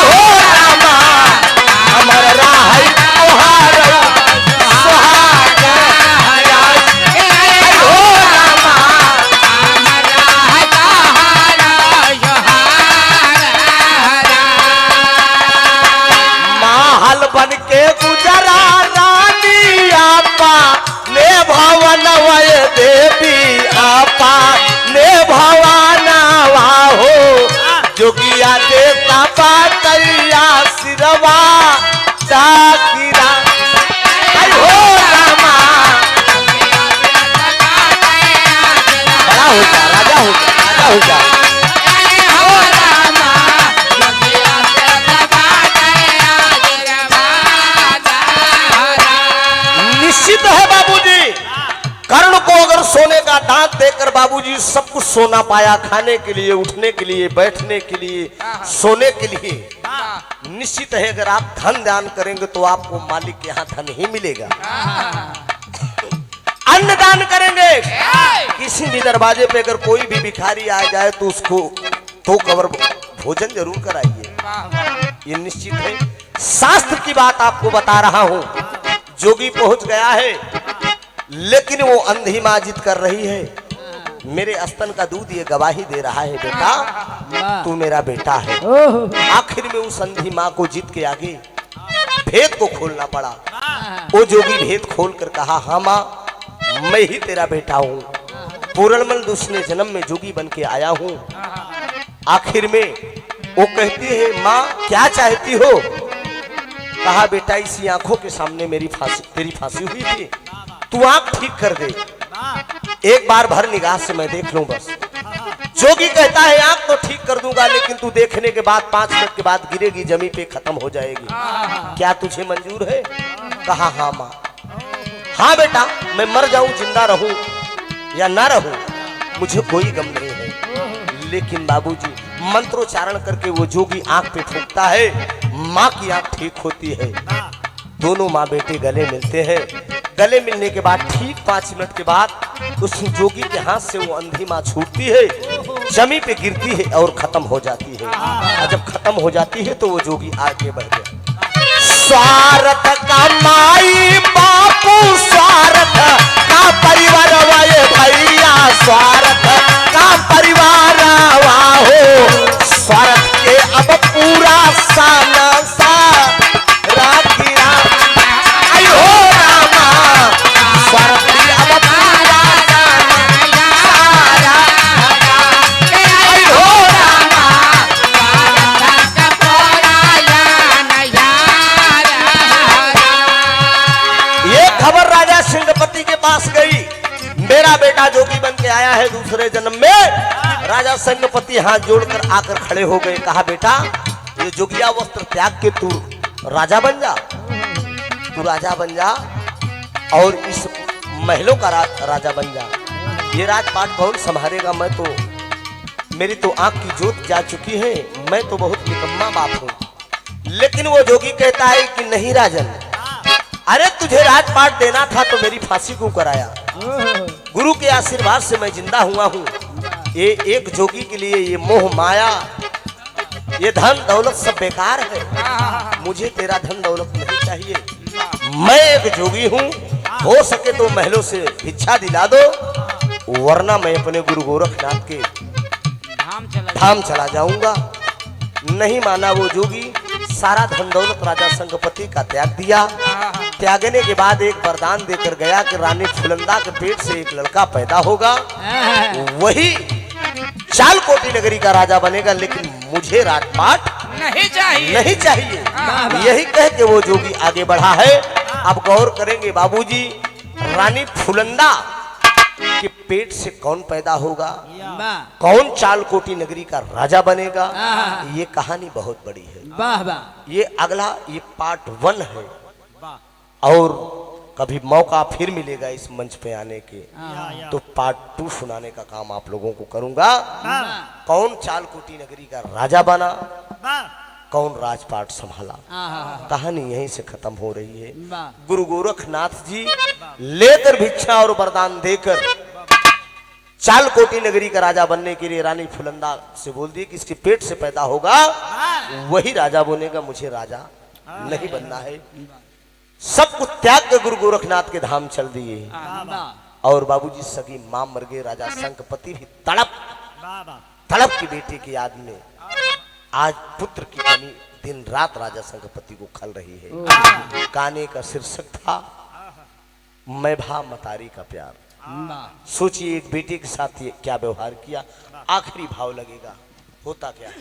हो रामा अमर राह तोहारो सुहाग हो रामा महल बन के गुजरा रानी आपा ने भवन वय देवी आपा ने भवाना हो जोगिया देता बातैया सिरवा चाकिरा हो रामा बड़ा हो जा राजा हो जा निश्चित है बाबूजी, कर्ण को अगर सोने का दांत देकर बाबूजी सब कुछ सोना पाया, खाने के लिए, उठने के लिए, बैठने के लिए, सोने के लिए, निश्चित है अगर आप धन दान करेंगे तो आपको मालिक के यहाँ धन ही मिलेगा। अन्न दान करेंगे, किसी भी दरवाजे पे अगर कोई भी भिखारी आ जाए तो उसको 2 कवर भोजन जरूर कराइए, ये निश्चित है। शास्त्र की बात आपको बता रहा हूं, जोगी पहुंच गया है लेकिन वो अंधी मां जिद कर रही है, मेरे स्तन का दूध ये गवाही दे रहा है बेटा तू मेरा बेटा है। आखिर में उस अंधी मां को जिद के आगे भेद को खोलना पड़ा। वो जोगी भेद खोल कर कहा, हाँ मां मैं ही तेरा बेटा हूँ, पूर्णमल दूसरे जन्म में जोगी बन के आया हूँ। आखिर में वो कहती है, माँ क्या चाहती हो? कहा बेटा इसी आंखों के सामने तेरी फांसी हुई थी, तू आंख ठीक कर दे, एक बार भर निगाह से मैं देख लूं बस। जोगी कहता है आंख तो ठीक कर दूंगा लेकिन तू देखने के बाद 5 मिनट के बाद गिरेगी जमीन पे, खत्म हो जाएगी, क्या तुझे मंजूर है? कहा हाँ माँ। हाँ बेटा मैं मर जाऊं जिंदा रहूं या ना रहूं मुझे कोई गम नहीं है, लेकिन बाबूजी मंत्रोच्चारण करके वो जोगी आंख पे फूंकता है, माँ की आंख ठीक होती है। दोनों माँ बेटे गले मिलते हैं। गले मिलने के बाद ठीक 5 मिनट के बाद उस जोगी के हाथ से वो अंधी माँ छूटती है, जमीन पे गिरती है और खत्म हो जाती है। और जब खत्म हो जाती है तो वो जोगी आगे बढ़ गया। स्वार्थ का माई बापू, स्वार्थ का परिवार वाले भैया, स्वार्थ पास गई, मेरा बेटा जोगी बन के आया है दूसरे जन्म में। राजा संगपति हाथ जोड़कर आकर खड़े हो गए, कहा बेटा ये जोगिया वस्त्र त्याग के तू राजा बन जा, तू राजा बन जा और इस महलों का राजा बन जा। ये राजपाट कौन संभालेगा? मैं तो, मेरी तो आंख की जोत जा चुकी है, मैं तो बहुत निकम्मा बाप हूँ। लेकिन वो जोगी कहता है कि नहीं राजन, अरे तुझे राजपाट देना था तो मेरी फांसी क्यों कराया? गुरु के आशीर्वाद से मैं जिंदा हुआ हूँ। ये एक जोगी के लिए ये मोह माया, ये धन दौलत सब बेकार है। मुझे तेरा धन दौलत नहीं चाहिए। मैं एक जोगी हूँ, हो सके तो महलों से भिक्षा दिला दो, वरना मैं अपने गुरु गोरखनाथ के धाम चला जाऊंगा। नहीं माना वो जोगी, सारा धन दौलत राजा संगपति का त्याग दिया। त्यागने के बाद एक वरदान देकर गया कि रानी फुलंदा के पेट से एक लड़का पैदा होगा, वही चालकोटी नगरी का राजा बनेगा, लेकिन मुझे राजपाट नहीं चाहिए। यही कह के वो जोगी आगे बढ़ा है। अब गौर करेंगे बाबूजी, रानी फुलंदा के पेट से कौन पैदा होगा, कौन चालकोटी नगरी का राजा बनेगा, ये कहानी बहुत बड़ी है। वाह वाह। ये अगला, ये पार्ट 1 है, और कभी मौका फिर मिलेगा इस मंच पे आने के तो पार्ट 2 सुनाने का काम आप लोगों को करूंगा। कौन चालकोटी नगरी का राजा बना, कौन राजपाट संभाला, कहानी यहीं से खत्म हो रही है। गुरु गोरखनाथ जी लेकर भिक्षा और वरदान देकर चालकोटी नगरी का राजा बनने के लिए रानी फुलंदा से बोल दिए कि इसके पेट से पैदा होगा वही राजा बनेगा, मुझे राजा नहीं बनना है। सब कुछ त्याग के गुरु गोरखनाथ के धाम चल दिए। और बाबूजी सगी मां मर गए, राजा संगपति भी तड़प की बेटे की याद में आज पुत्र की कमी दिन रात राजा संगपति को खल रही है। गाने का शीर्षक था मैं भा मतारी का प्यार। सोचिए एक बेटे के साथ ये क्या व्यवहार किया, आखिरी भाव लगेगा, होता क्या है।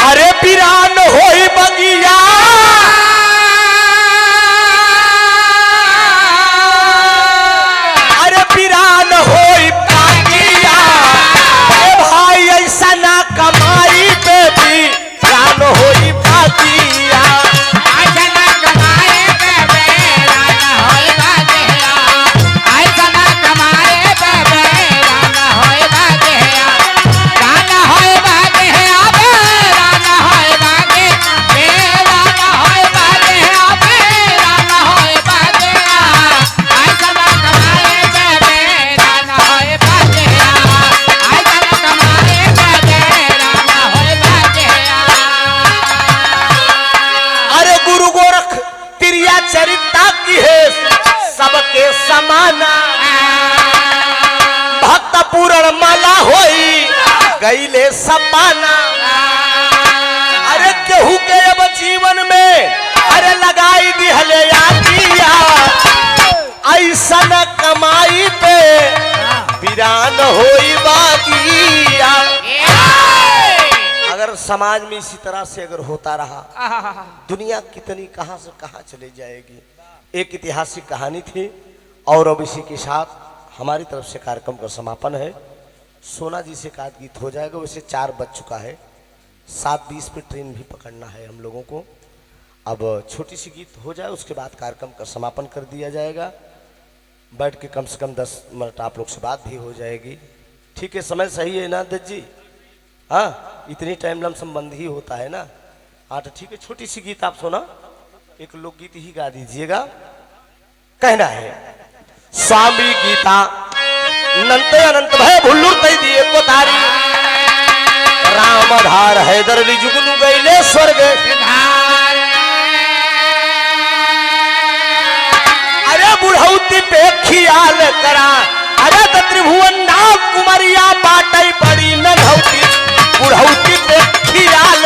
अरे पिरान होई बगिया, अरे पिरान होई बगिया, भाई ऐसा ना कमाई पे भी पिरान होई बगिया। ऐसा ना कमाए पे पिरान होई बगिया, ऐसा ना कमाए पे पिरान होई बगिया, पिरान होई बगिया, पिरान होई बगिया, पिरान होई बगिया, पिरान होई बगिया, ऐसा ना कमाए पे पिरान होई बगिया, ऐसा ना कमाए पे पिरान होई बगिया। अरे गुरु गोरख तिरिया चरिता की है सबके समाना, भक्त पूर्ण माला होई गईले सपाना। अरे केहू के अब जीवन में अरे लगाई दिहले आगिया, ऐसा न कमाई पे वीरान होई बागिया। अगर समाज में इसी तरह से अगर होता रहा, दुनिया कितनी कहां से कहां चली जाएगी। एक ऐतिहासिक कहानी थी और अब इसी के साथ हमारी तरफ से कार्यक्रम का समापन है। सोना जी से का गीत हो जाएगा, वैसे 4 बज चुका है, 7:20 पे ट्रेन भी पकड़ना है हम लोगों को। अब छोटी सी गीत हो जाए, उसके बाद कार्यक्रम का समापन कर दिया जाएगा। बैठ के कम से कम 10 मिनट आप लोग से बात भी हो जाएगी। ठीक है, समय सही है ना दत्त जी? हाँ, इतनी टाइम लमसम बंद ही होता है ना। हाँ तो ठीक है, छोटी सी गीत आप सुना, एक लोकगीत ही गा दीजिएगा। कहना है स्वामी गीता नंत अनंत भय भुल्लू तय दिए को तारी, राम धार हैदर जुगनू गईले स्वर्ग। अरे बुढ़ौती पे खियाल करा, अरे त्रिभुवन नाथ कुमारिया बाटई बड़ी न धौती, बुढ़ौती पे खियाल